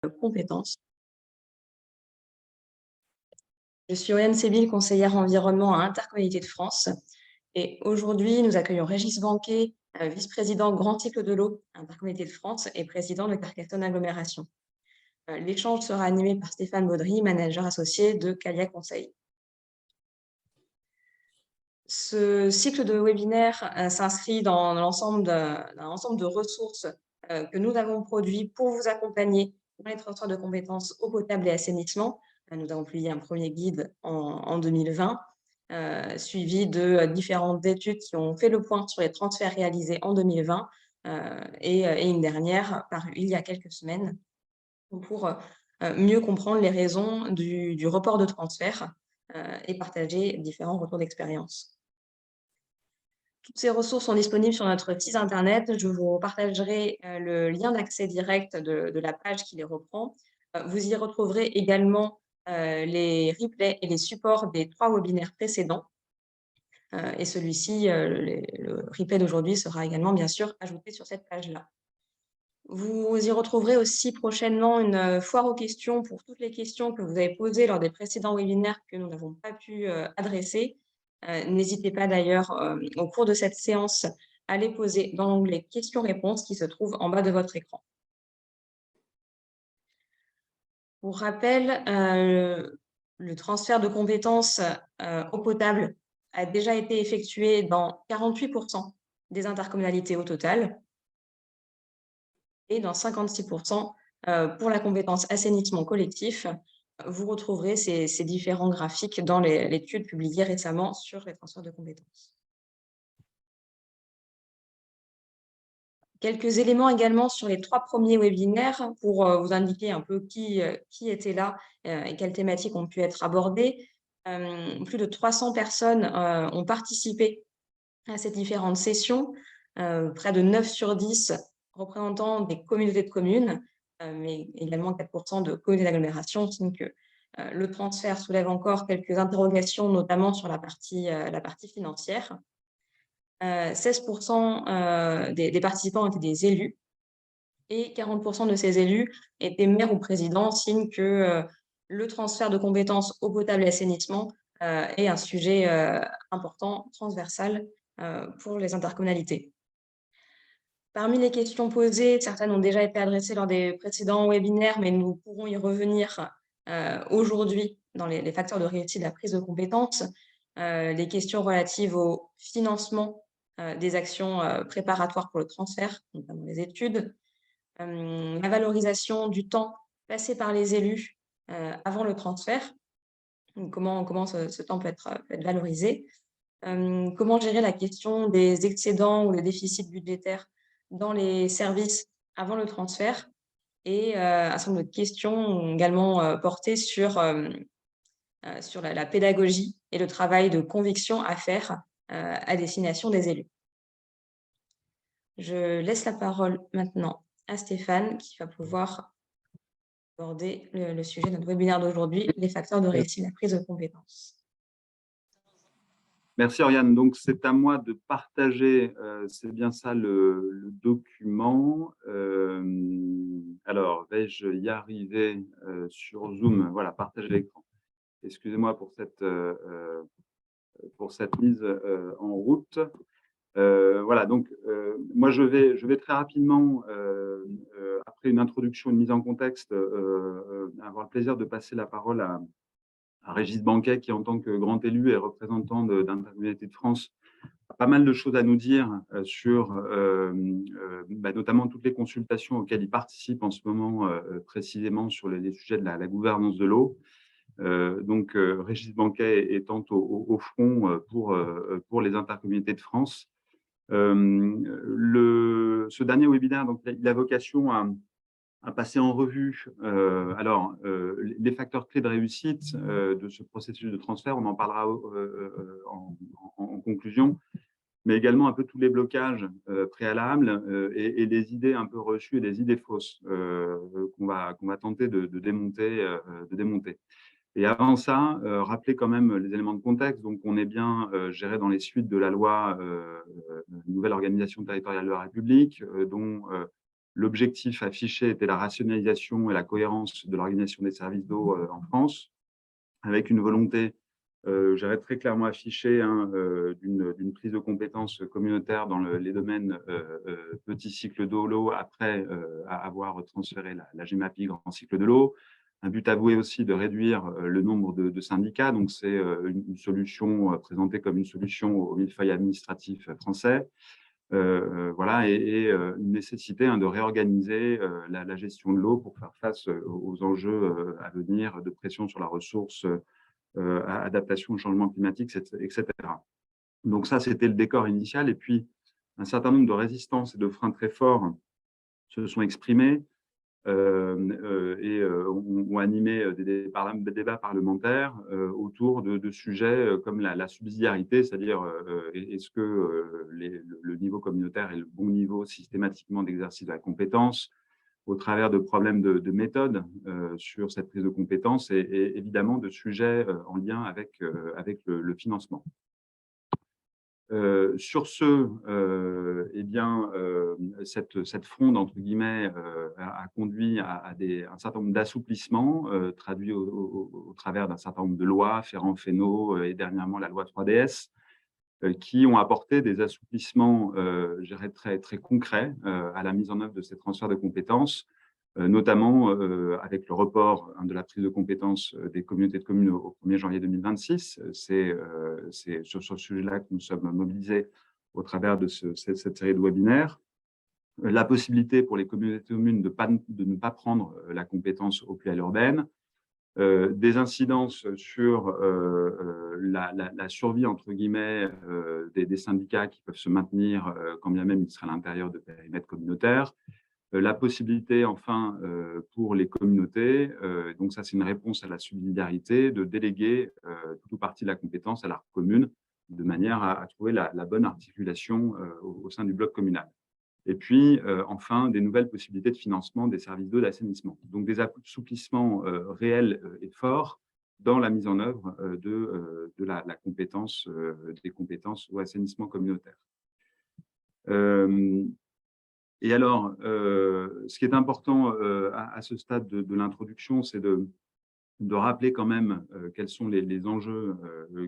compétences. Je suis Oriane Sébil, conseillère environnement à Intercommunalité de France. Et aujourd'hui, nous accueillons Régis Banquet, vice-président Grand Cycle de l'eau à Intercommunalité de France et président de Carcassonne Agglomération. L'échange sera animé par Stéphane Baudry, manager associé de Calia Conseil. Ce cycle de webinaire s'inscrit dans l'ensemble d'un ensemble de ressources que nous avons produits pour vous accompagner dans les transferts de compétences eau potable et assainissement. Nous avons publié un premier guide en 2020, suivi de différentes études qui ont fait le point sur les transferts réalisés en 2020 et une dernière parue il y a quelques semaines pour mieux comprendre les raisons du report de transfert et partager différents retours d'expérience. Toutes ces ressources sont disponibles sur notre site internet. Je vous partagerai le lien d'accès direct de la page qui les reprend. Vous y retrouverez également les replays et les supports des 3 webinaires précédents. Et celui-ci, le replay d'aujourd'hui sera également bien sûr ajouté sur cette page-là. Vous y retrouverez aussi prochainement une foire aux questions pour toutes les questions que vous avez posées lors des précédents webinaires que nous n'avons pas pu adresser. N'hésitez pas d'ailleurs au cours de cette séance à les poser dans l'onglet questions-réponses qui se trouve en bas de votre écran. Pour rappel, le transfert de compétences eau potable a déjà été effectué dans 48% des intercommunalités au total et dans 56% pour la compétence assainissement collectif. Vous retrouverez ces différents graphiques dans l'étude publiée récemment sur les transferts de compétences. Quelques éléments également sur les 3 premiers webinaires pour vous indiquer un peu qui était là et quelles thématiques ont pu être abordées. Plus de 300 personnes ont participé à ces différentes sessions, près de 9 sur 10 représentants des communautés de communes, mais également 4% de communautés d'agglomération, signe que le transfert soulève encore quelques interrogations, notamment sur la partie financière. 16% des participants étaient des élus et 40% de ces élus étaient maires ou présidents, signe que le transfert de compétences eau potable et assainissement est un sujet important, transversal pour les intercommunalités. Parmi les questions posées, certaines ont déjà été adressées lors des précédents webinaires, mais nous pourrons y revenir aujourd'hui dans les facteurs de réussite de la prise de compétences. Les questions relatives au financement des actions préparatoires pour le transfert, notamment les études, la valorisation du temps passé par les élus avant le transfert, comment ce temps peut être valorisé, comment gérer la question des excédents ou des déficits budgétaires dans les services avant le transfert, et un certain nombre de questions également portées sur la pédagogie et le travail de conviction à faire à destination des élus. Je laisse la parole maintenant à Stéphane qui va pouvoir aborder le sujet de notre webinaire d'aujourd'hui, les facteurs de réussite de la prise de compétences. Merci Oriane. Donc, c'est à moi de partager, c'est bien ça le document. Alors, vais-je y arriver sur Zoom? Voilà, partager l'écran. Excusez-moi pour cette mise en route. Voilà, donc moi je vais très rapidement, après une introduction, une mise en contexte, avoir le plaisir de passer la parole à Régis Banquet, qui en tant que grand élu et représentant d'Intercommunalité de France, a pas mal de choses à nous dire sur notamment toutes les consultations auxquelles il participe en ce moment, précisément sur les sujets de la gouvernance de l'eau. Donc, Régis Banquet étant au front pour les intercommunalités de France. Ce dernier webinaire, donc, il a vocation à passer en revue les facteurs clés de réussite de ce processus de transfert. On en parlera en conclusion, mais également un peu tous les blocages préalables et les idées un peu reçues et les idées fausses qu'on va tenter de démonter. Et avant ça, rappeler quand même les éléments de contexte. Donc, on est bien géré dans les suites de la loi Nouvelle organisation territoriale de la République, dont L'objectif affiché était la rationalisation et la cohérence de l'organisation des services d'eau en France, avec une volonté, j'avais très clairement affiché, hein, d'une prise de compétences communautaire dans les domaines petit cycle d'eau, l'eau, après avoir transféré la GEMAPI grand cycle de l'eau. Un but avoué aussi de réduire le nombre de syndicats. Donc, c'est une solution présentée comme une solution au millefeuille administratif français. Voilà, et une nécessité, hein, de réorganiser la gestion de l'eau pour faire face aux enjeux à venir de pression sur la ressource, adaptation au changement climatique, etc. Donc ça, c'était le décor initial. Et puis, un certain nombre de résistances et de freins très forts se sont exprimés et ont animé des débats parlementaires autour de sujets comme la subsidiarité, c'est-à-dire est-ce que le niveau communautaire est le bon niveau systématiquement d'exercice de la compétence, au travers de problèmes de méthode sur cette prise de compétence et évidemment de sujets en lien avec le financement. Sur ce, eh bien, cette fronde, entre guillemets, a conduit à un certain nombre d'assouplissements traduits au travers d'un certain nombre de lois, Ferrand-Fesneau et dernièrement la loi 3DS, qui ont apporté des assouplissements, je dirais, très, très concrets à la mise en œuvre de ces transferts de compétences, notamment avec le report, hein, de la prise de compétences des communautés de communes au 1er janvier 2026. C'est sur ce sujet-là que nous sommes mobilisés au travers de cette série de webinaires. La possibilité pour les communautés de communes de ne pas prendre la compétence au pluriel urbaine, des incidences sur la survie, entre guillemets, des syndicats qui peuvent se maintenir quand bien même ils seraient à l'intérieur de périmètres communautaires. La possibilité, enfin, pour les communautés, donc ça c'est une réponse à la subsidiarité, de déléguer tout ou partie de la compétence à la commune, de manière à trouver la bonne articulation au sein du bloc communal. Et puis, enfin, des nouvelles possibilités de financement des services d'eau et d'assainissement. Donc, des assouplissements réels et forts dans la mise en œuvre de la compétence, des compétences au assainissement communautaire. Et alors, ce qui est important à ce stade de l'introduction, c'est de rappeler quand même quels sont les enjeux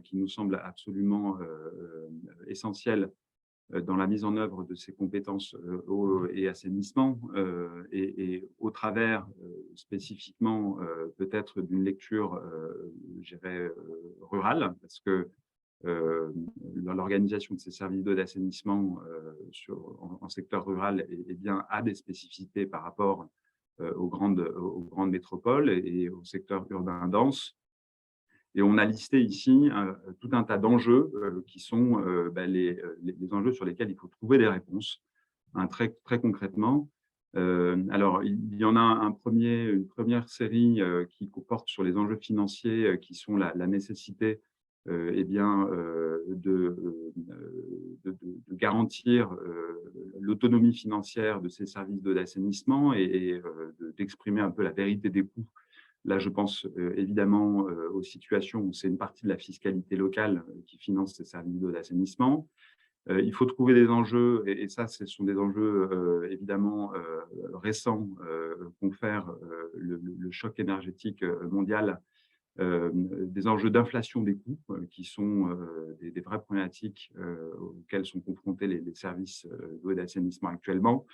qui nous semblent absolument essentiels dans la mise en œuvre de ces compétences eau et assainissement, et au travers spécifiquement peut-être d'une lecture, je dirais, rurale, parce que l'organisation de ces services d'eau et d'assainissement en secteur rural bien, a des spécificités par rapport aux grandes métropoles et au secteur urbain dense. Et on a listé ici tout un tas d'enjeux qui sont les enjeux sur lesquels il faut trouver des réponses, hein, très, très concrètement. Alors, il y en a une première série qui porte sur les enjeux financiers qui sont la nécessité de garantir l'autonomie financière de ces services d'assainissement et d'exprimer un peu la vérité des coûts. Là, je pense évidemment aux situations où c'est une partie de la fiscalité locale qui finance ces services d'eau d'assainissement. Il faut trouver des enjeux, et ça, ce sont des enjeux évidemment récents, confèrent le choc énergétique mondial, des enjeux d'inflation des coûts qui sont des vraies problématiques auxquelles sont confrontés les services d'eau et d'assainissement actuellement.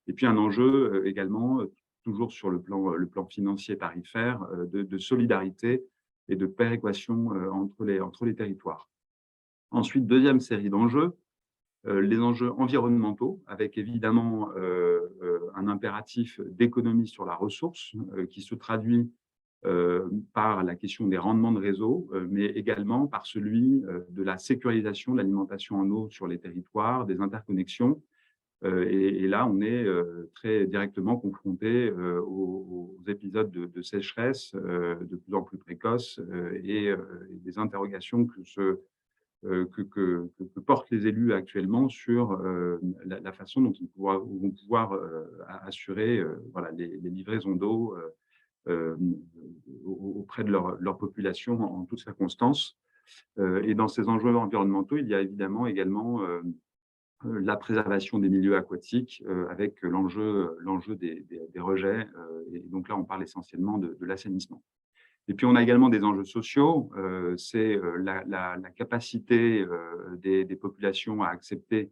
Et puis un enjeu également, toujours sur le plan financier tarifaire, de solidarité et de péréquation entre les territoires. Ensuite, deuxième série d'enjeux, les enjeux environnementaux, avec évidemment un impératif d'économie sur la ressource qui se traduit par la question des rendements de réseau, mais également par celui de la sécurisation de l'alimentation en eau sur les territoires, des interconnexions. Et là, on est très directement confronté aux épisodes de sécheresse de plus en plus précoces et des interrogations que portent les élus actuellement sur la façon dont ils vont pouvoir assurer voilà, les livraisons d'eau auprès de leur population en toutes circonstances. Et dans ces enjeux environnementaux, il y a évidemment également la préservation des milieux aquatiques avec l'enjeu des rejets. Et donc là, on parle essentiellement de l'assainissement. Et puis, on a également des enjeux sociaux. C'est la capacité des populations à accepter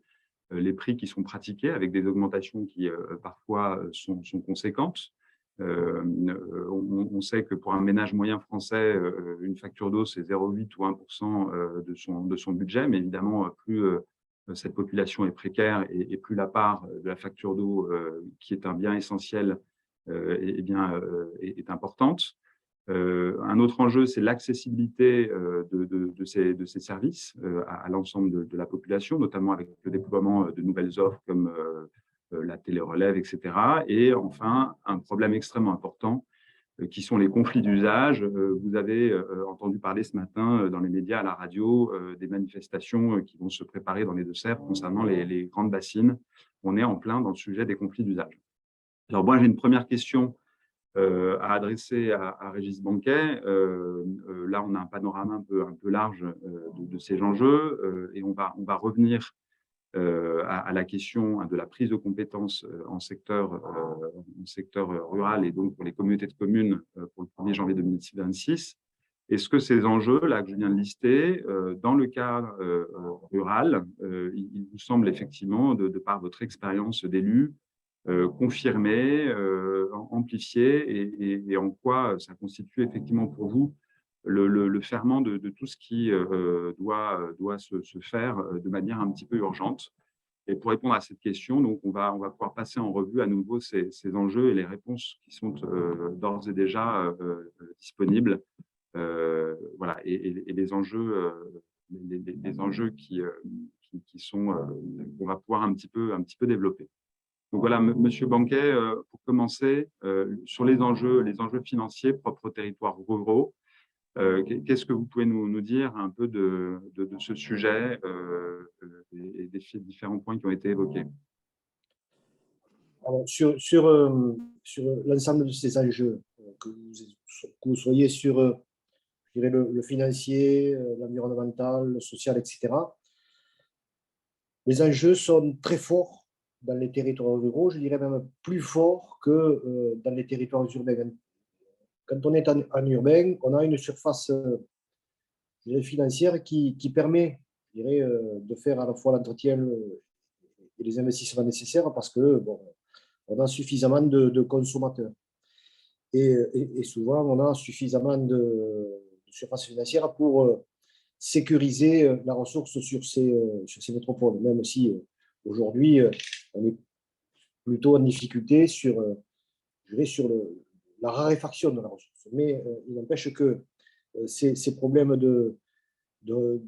les prix qui sont pratiqués avec des augmentations qui parfois sont conséquentes. On sait que pour un ménage moyen français, une facture d'eau, c'est 0,8 ou 1% de son budget. Mais évidemment, plus cette population est précaire et plus la part de la facture d'eau, qui est un bien essentiel, est importante. Un autre enjeu, c'est l'accessibilité de ces services à l'ensemble de la population, notamment avec le déploiement de nouvelles offres comme la télérelève, etc. Et enfin, un problème extrêmement important qui sont les conflits d'usage. Vous avez entendu parler ce matin dans les médias, à la radio, des manifestations qui vont se préparer dans les Deux-Sèvres concernant les grandes bassines. On est en plein dans le sujet des conflits d'usage. Alors moi, j'ai une première question à adresser à Régis Banquet. Là, on a un panorama un peu large de ces enjeux et on va revenir à la question de la prise de compétences en secteur rural et donc pour les communautés de communes pour le 1er janvier 2026. Est-ce que ces enjeux-là que je viens de lister, dans le cas rural, il vous semble effectivement, de par votre expérience d'élu, confirmer, amplifier et en quoi ça constitue effectivement pour vous le ferment de tout ce qui doit se faire de manière un petit peu urgente. Et pour répondre à cette question, donc on va pouvoir passer en revue à nouveau ces enjeux et les réponses qui sont d'ores et déjà disponibles. Voilà, et les enjeux, les enjeux qui sont qu'on va pouvoir un petit peu développer. Donc voilà, Monsieur Banquet, pour commencer, sur les enjeux financiers propres aux territoires ruraux, qu'est-ce que vous pouvez nous dire un peu de ce sujet et des différents points qui ont été évoqués? Alors, sur l'ensemble de ces enjeux, que vous soyez sur je dirais le financier, l'environnemental, le social, etc., les enjeux sont très forts dans les territoires ruraux, je dirais même plus forts que dans les territoires urbains. Quand on est en urbain, on a une surface je dirais, financière qui permet je dirais, de faire à la fois l'entretien et les investissements nécessaires parce que bon, on a suffisamment de consommateurs. Et souvent, on a suffisamment de surface financière pour sécuriser la ressource sur ces métropoles, même si aujourd'hui, on est plutôt en difficulté sur la raréfaction de la ressource. Mais il n'empêche que ces problèmes de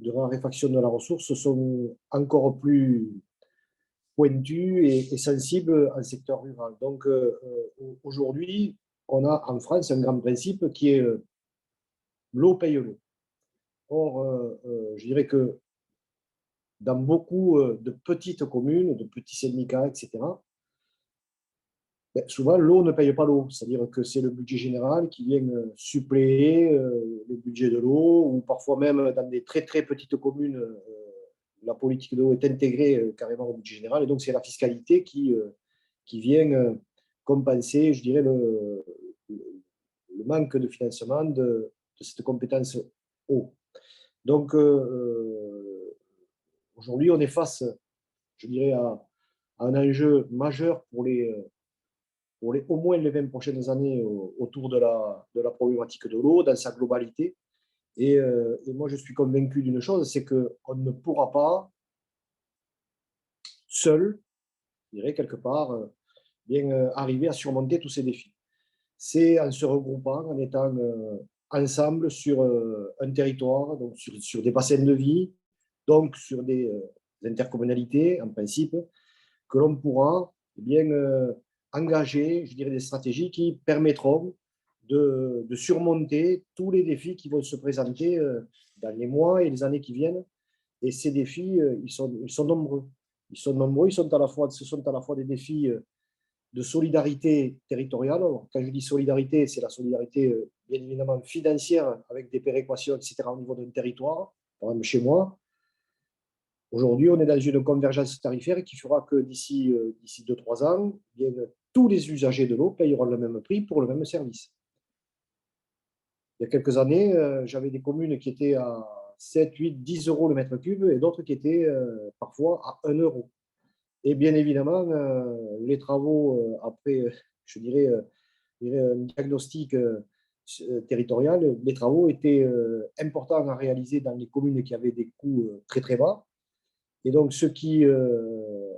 raréfaction de la ressource sont encore plus pointus et sensibles en secteur rural. Donc aujourd'hui, on a en France un grand principe qui est l'eau paye l'eau. Or, je dirais que dans beaucoup de petites communes, de petits syndicats, etc., ben, souvent l'eau ne paye pas l'eau. C'est-à-dire que c'est le budget général qui vient suppléer le budget de l'eau, ou parfois même dans des très très petites communes, la politique de l'eau est intégrée carrément au budget général. Et donc, c'est la fiscalité qui vient compenser, je dirais, le manque de financement de cette compétence eau. Donc, aujourd'hui, on est face, je dirais, à un enjeu majeur pour au moins les 20 prochaines années autour de la problématique de l'eau dans sa globalité. Et moi, je suis convaincu d'une chose, c'est qu'on ne pourra pas seul, je dirais, quelque part, bien arriver à surmonter tous ces défis. C'est en se regroupant, en étant ensemble sur un territoire, donc sur des bassins de vie, donc sur des intercommunalités, en principe, que l'on pourra bien engager, je dirais, des stratégies qui permettront de surmonter tous les défis qui vont se présenter dans les mois et les années qui viennent. Et ces défis, ils sont nombreux. Ils sont nombreux, ce sont à la fois des défis de solidarité territoriale. Alors, quand je dis solidarité, c'est la solidarité bien évidemment financière avec des péréquations, etc. au niveau d'un territoire, par exemple chez moi. Aujourd'hui, on est dans une convergence tarifaire qui fera que d'ici 2-3 ans, eh bien, tous les usagers de l'eau payeront le même prix pour le même service. Il y a quelques années, j'avais des communes qui étaient à 7, 8, 10 euros le mètre cube et d'autres qui étaient parfois à 1 euro. Et bien évidemment, les travaux, après, je dirais un diagnostic territorial, les travaux étaient importants à réaliser dans les communes qui avaient des coûts très très bas. Et donc, ceux qui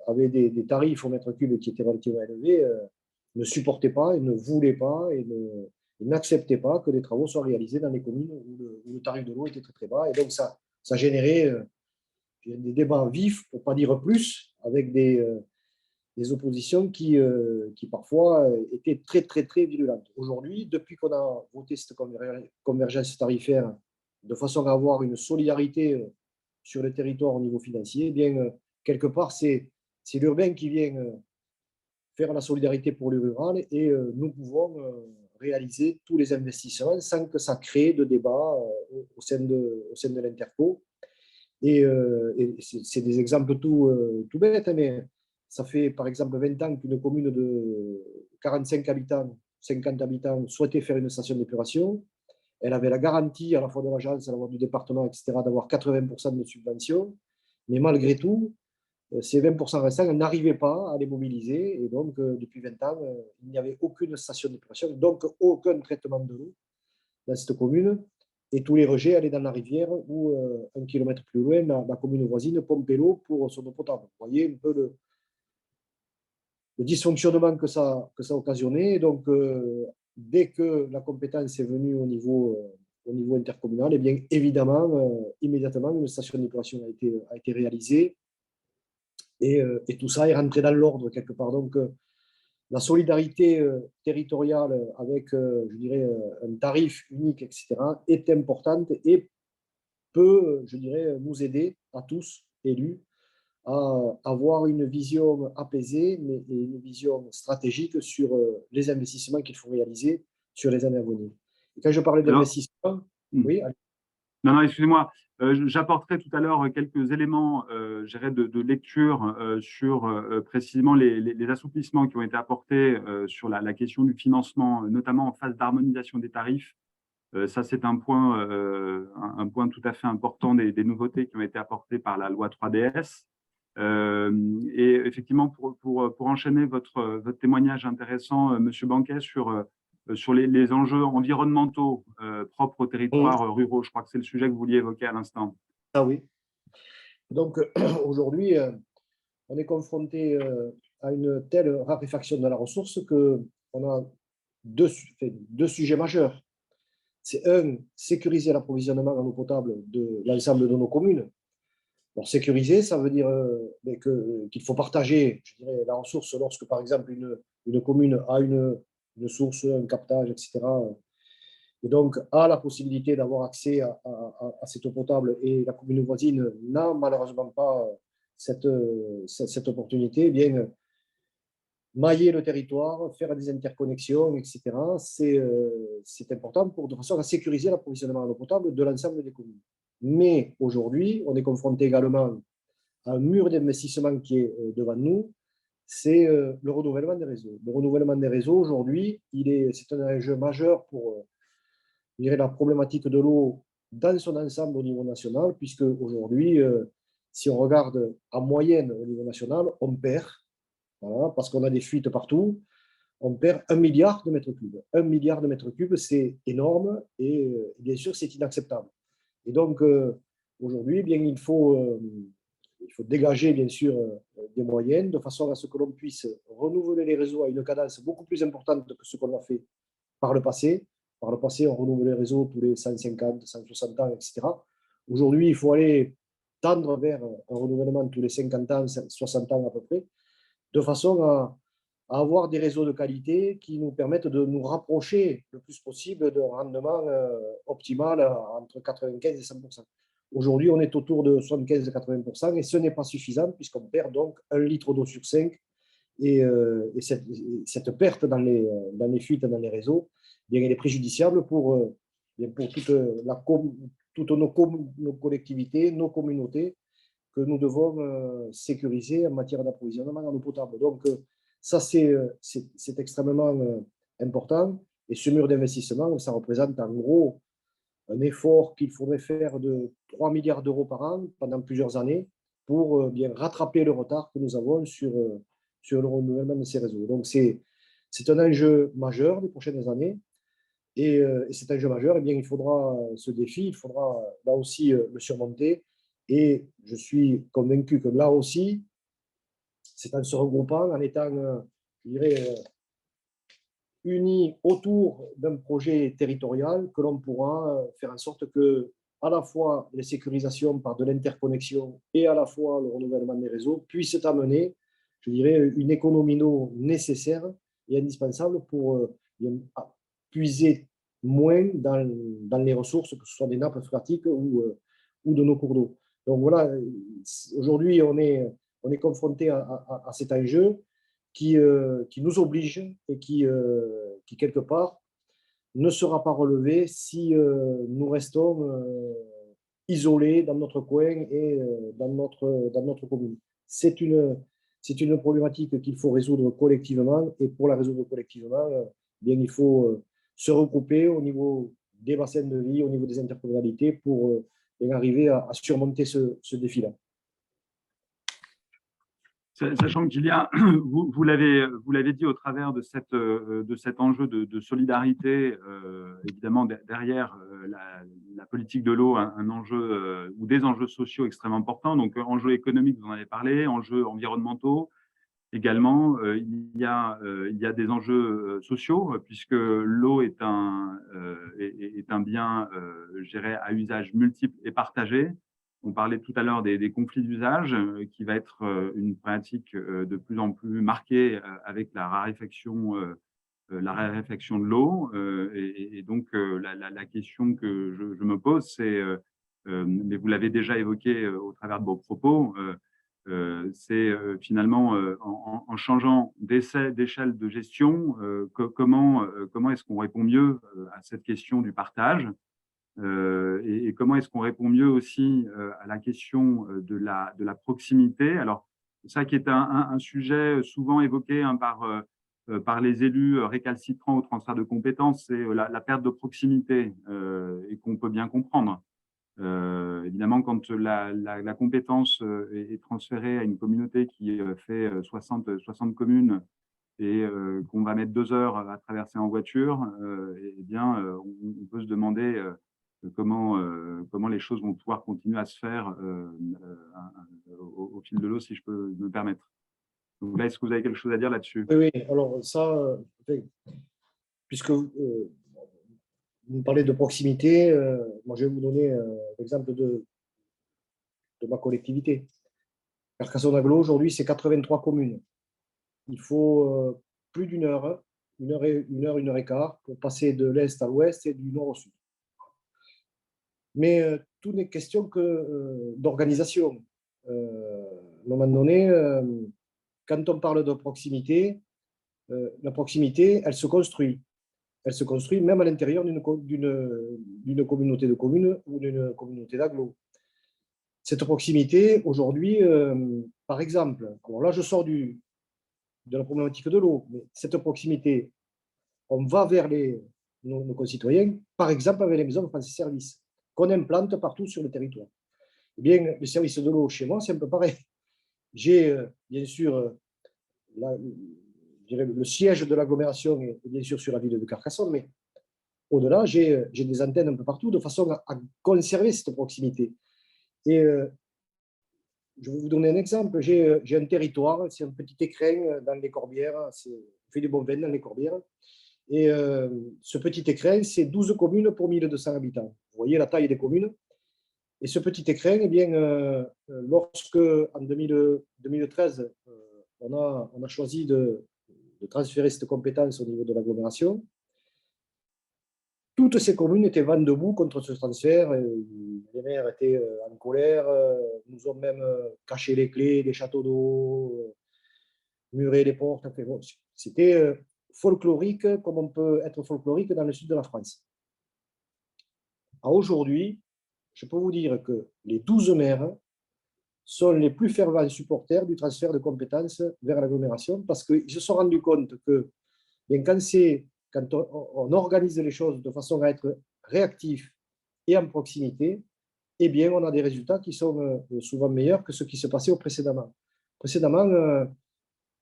avaient des tarifs au mètre cube qui étaient relativement élevés ne supportaient pas et ne voulaient pas et n'acceptaient pas que les travaux soient réalisés dans les communes où le tarif de l'eau était très très bas. Et donc, ça générait des débats vifs, pour ne pas dire plus, avec des oppositions qui parfois étaient très très très virulentes. Aujourd'hui, depuis qu'on a voté cette convergence tarifaire de façon à avoir une solidarité sur le territoire au niveau financier, eh bien, quelque part, c'est l'urbain qui vient faire la solidarité pour le rural et nous pouvons réaliser tous les investissements sans que ça crée de débats au sein de l'Interco. Et c'est des exemples tout bêtes, mais ça fait par exemple 20 ans qu'une commune de 45 habitants, 50 habitants souhaitait faire une station d'épuration. Elle avait la garantie à la fois de l'agence, à la fois du département, etc., d'avoir 80% de subventions. Mais malgré tout, ces 20% restants, elle n'arrivait pas à les mobiliser. Et donc, depuis 20 ans, il n'y avait aucune station d'épuration, donc aucun traitement de l'eau dans cette commune. Et tous les rejets allaient dans la rivière ou 1 kilomètre plus loin, la commune voisine pompait l'eau pour son eau potable. Vous voyez un peu le dysfonctionnement que ça occasionnait. Et donc, dès que la compétence est venue au niveau intercommunal, eh bien, évidemment, immédiatement, une station d'épuration a été réalisée et tout ça est rentré dans l'ordre quelque part. Donc, la solidarité territoriale avec, je dirais, un tarif unique, etc., est importante et peut, je dirais, nous aider à tous, élus, à avoir une vision apaisée mais, et une vision stratégique sur les investissements qu'il faut réaliser sur les années à venir. Et quand je parlais d'investissement, oui, allez. Non, non, excusez-moi. J'apporterai tout à l'heure quelques éléments de lecture sur précisément les assouplissements qui ont été apportés sur la question du financement, notamment en phase d'harmonisation des tarifs. Ça, c'est un point tout à fait important des nouveautés qui ont été apportées par la loi 3DS. Et effectivement, pour enchaîner votre témoignage intéressant, Monsieur Banquet, sur les enjeux environnementaux propres aux territoires ruraux, je crois que c'est le sujet que vous vouliez évoquer à l'instant. Ah oui. Donc, aujourd'hui, on est confronté à une telle raréfaction de la ressource qu'on a deux sujets majeurs. C'est sécuriser l'approvisionnement en eau potable de l'ensemble de nos communes. Alors, sécuriser, ça veut dire qu'il faut partager, je dirais, la ressource lorsque, par exemple, une commune a une source, un captage, etc. Et donc a la possibilité d'avoir accès à cette eau potable et la commune voisine n'a malheureusement pas cette opportunité, eh bien, mailler le territoire, faire des interconnexions, etc. C'est important de façon à sécuriser l'approvisionnement en eau potable de l'ensemble des communes. Mais aujourd'hui, on est confronté également à un mur d'investissement qui est devant nous, c'est le renouvellement des réseaux. Le renouvellement des réseaux, aujourd'hui, c'est un enjeu majeur pour la problématique de l'eau dans son ensemble au niveau national, puisque aujourd'hui, si on regarde en moyenne au niveau national, on perd, voilà, parce qu'on a des fuites partout, on perd 1 milliard de mètres cubes. 1 milliard de mètres cubes, c'est énorme et bien sûr, c'est inacceptable. Et donc, aujourd'hui, bien, il faut dégager, bien sûr, des moyens de façon à ce que l'on puisse renouveler les réseaux à une cadence beaucoup plus importante que ce qu'on a fait par le passé. Par le passé, on renouvelait les réseaux tous les 150, 160 ans, etc. Aujourd'hui, il faut aller tendre vers un renouvellement tous les 50 ans, 60 ans à peu près, de façon à avoir des réseaux de qualité qui nous permettent de nous rapprocher le plus possible d'un rendement optimal entre 95 et 100%. Aujourd'hui, on est autour de 75 et 80% et ce n'est pas suffisant puisqu'on perd donc 1 litre d'eau sur 5 et cette perte dans les fuites, dans les réseaux, bien, elle est préjudiciable pour toutes nos collectivités, nos communautés que nous devons sécuriser en matière d'approvisionnement en eau potable. Donc, ça, c'est extrêmement important. Et ce mur d'investissement, ça représente en gros un effort qu'il faudrait faire de 3 milliards d'euros par an pendant plusieurs années pour bien rattraper le retard que nous avons sur le renouvellement de ces réseaux. Donc, c'est un enjeu majeur des prochaines années. Et cet enjeu majeur, eh bien, il faudra ce défi, il faudra là aussi le surmonter. Et je suis convaincu que là aussi, c'est en se regroupant, en étant, je dirais, unis autour d'un projet territorial que l'on pourra faire en sorte que à la fois les sécurisations par de l'interconnexion et à la fois le renouvellement des réseaux puissent amener, je dirais, une économie d'eau nécessaire et indispensable pour puiser moins dans les ressources, que ce soit des nappes phréatiques ou de nos cours d'eau. Donc voilà, aujourd'hui, on est confronté à cet enjeu qui nous oblige et qui, quelque part, ne sera pas relevé si nous restons isolés dans notre coin et dans notre commune. C'est une problématique qu'il faut résoudre collectivement, et pour la résoudre collectivement, bien, il faut se regrouper au niveau des bassins de vie, au niveau des intercommunalités pour arriver à surmonter ce défi-là. Sachant qu'il y a, vous l'avez dit au travers de cet enjeu de solidarité, évidemment derrière la politique de l'eau, un enjeu ou des enjeux sociaux extrêmement importants. Donc, enjeux économiques, vous en avez parlé, enjeux environnementaux également. Il y a des enjeux sociaux, puisque l'eau est un bien, je dirais, à usage multiple et partagé. On parlait tout à l'heure des conflits d'usage, qui va être une pratique de plus en plus marquée avec la raréfaction de l'eau. Et donc, la question que je me pose, c'est, mais vous l'avez déjà évoqué au travers de vos propos, c'est finalement en changeant d'échelle de gestion, comment est-ce qu'on répond mieux à cette question du partage, et comment est-ce qu'on répond mieux aussi à la question de la proximité. Alors, ça qui est un sujet souvent évoqué par les élus récalcitrants au transfert de compétences, c'est la perte de proximité, et qu'on peut bien comprendre. Évidemment, quand la compétence est transférée à une communauté qui fait 60 communes et qu'on va mettre 2 heures à traverser en voiture, eh bien, on peut se demander comment les choses vont pouvoir continuer à se faire au fil de l'eau, si je peux me permettre. Donc là, est-ce que vous avez quelque chose à dire là-dessus? Oui, alors ça, puisque vous me parlez de proximité, moi je vais vous donner l'exemple de ma collectivité. Carcassonne-Aglo, aujourd'hui, c'est 83 communes. Il faut plus d'une heure, une heure et quart, pour passer de l'est à l'ouest et du nord au sud. Mais tout n'est question que d'organisation. À un moment donné, quand on parle de proximité, la proximité, elle se construit. Elle se construit même à l'intérieur d'une communauté de communes ou d'une communauté d'agglo. Cette proximité, aujourd'hui, par exemple, alors là, je sors de la problématique de l'eau, mais cette proximité, on va vers nos concitoyens, par exemple avec les maisons France Service, qu'on implante partout sur le territoire. Eh bien, le service de l'eau chez moi, c'est un peu pareil. J'ai bien sûr le siège de l'agglomération est bien sûr sur la ville de Carcassonne, mais au-delà, j'ai des antennes un peu partout de façon à conserver cette proximité. Et je vais vous donner un exemple. J'ai un territoire, c'est un petit écrin dans les Corbières, on fait du bon vin dans les Corbières. Et ce petit écrin, c'est 12 communes pour 1200 habitants. Vous voyez la taille des communes. Et ce petit écrin, eh bien, lorsque, en 2013, on a choisi de transférer cette compétence au niveau de l'agglomération, toutes ces communes étaient vent debout contre ce transfert. Les maires étaient en colère, nous ont même caché les clés des châteaux d'eau, muré les portes. Enfin, bon, c'était folklorique, comme on peut être folklorique dans le sud de la France. Aujourd'hui, je peux vous dire que les 12 maires sont les plus fervents supporters du transfert de compétences vers l'agglomération parce qu'ils se sont rendus compte que bien, quand on organise les choses de façon à être réactif et en proximité, eh bien, on a des résultats qui sont souvent meilleurs que ce qui se passait précédemment. Précédemment,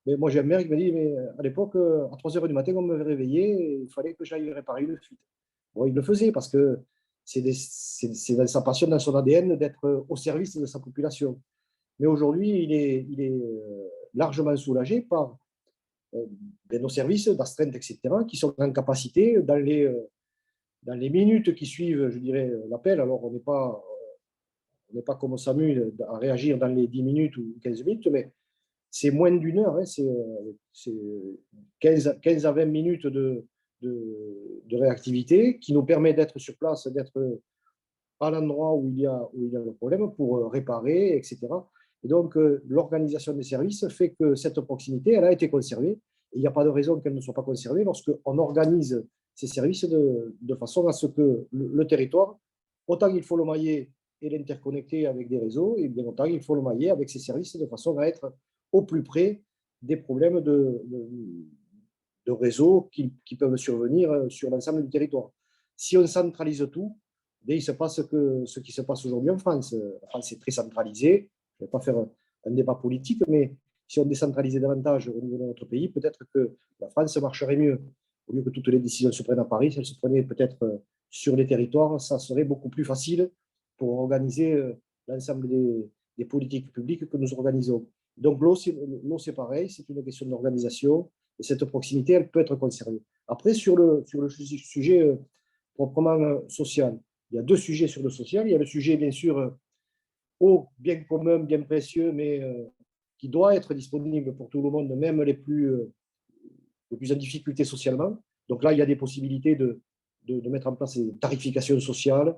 mais moi j'ai un maire qui me dit, mais à l'époque, à 3 heures du matin, on me réveillait et il fallait que j'aille réparer une fuite. Bon, il le faisait parce que c'est dans sa passion, dans son ADN, d'être au service de sa population. Mais aujourd'hui, il est largement soulagé par nos services d'astreinte, etc., qui sont en capacité, dans les minutes qui suivent, je dirais, l'appel. Alors, on n'est pas comme au SAMU à réagir dans les 10 minutes ou 15 minutes, mais c'est moins d'une heure, hein, c'est 15 à 20 minutes de réactivité qui nous permet d'être sur place, d'être à l'endroit où il y a le problème pour réparer, etc. Et donc, l'organisation des services fait que cette proximité, elle a été conservée. Et il n'y a pas de raison qu'elle ne soit pas conservée lorsqu'on organise ces services de façon à ce que le territoire, autant il faut le mailler et l'interconnecter avec des réseaux, et bien autant il faut le mailler avec ces services de façon à être au plus près des problèmes de réseau qui peuvent survenir sur l'ensemble du territoire. Si on centralise tout, il se passe ce qui se passe aujourd'hui en France. La France est très centralisée. Je ne vais pas faire un débat politique, mais si on décentralisait davantage au niveau de notre pays, peut-être que la France marcherait mieux. Au lieu que toutes les décisions se prennent à Paris, si elles se prenaient peut-être sur les territoires, ça serait beaucoup plus facile pour organiser l'ensemble des politiques publiques que nous organisons. Donc l'eau, c'est pareil, c'est une question d'organisation, et cette proximité, elle peut être conservée. Après, sur le sujet proprement social, il y a deux sujets sur le social. Il y a le sujet, bien sûr, eau, bien commun, bien précieux, mais qui doit être disponible pour tout le monde, même les plus en difficulté socialement. Donc là, il y a des possibilités de mettre en place des tarifications sociales,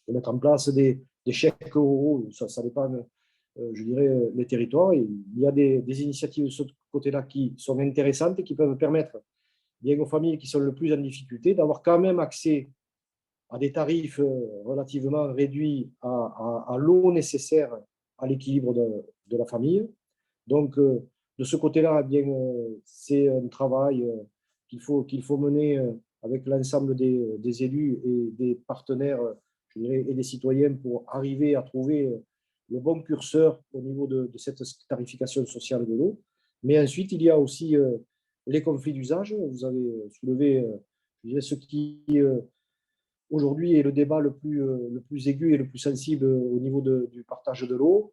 de mettre en place des chèques euros, ça dépend, je dirais, les territoires. Et il y a des initiatives de ce côté-là qui sont intéressantes et qui peuvent permettre bien aux familles qui sont le plus en difficulté d'avoir quand même accès à des tarifs relativement réduits à l'eau nécessaire à l'équilibre de la famille. Donc, de ce côté-là, bien, c'est un travail qu'il faut mener avec l'ensemble des élus et des partenaires, je dirais, et des citoyens pour arriver à trouver le bon curseur au niveau de cette tarification sociale de l'eau. Mais ensuite, il y a aussi les conflits d'usage. Vous avez soulevé je dirais, ce qui aujourd'hui est le débat le plus aigu et le plus sensible au niveau du partage de l'eau.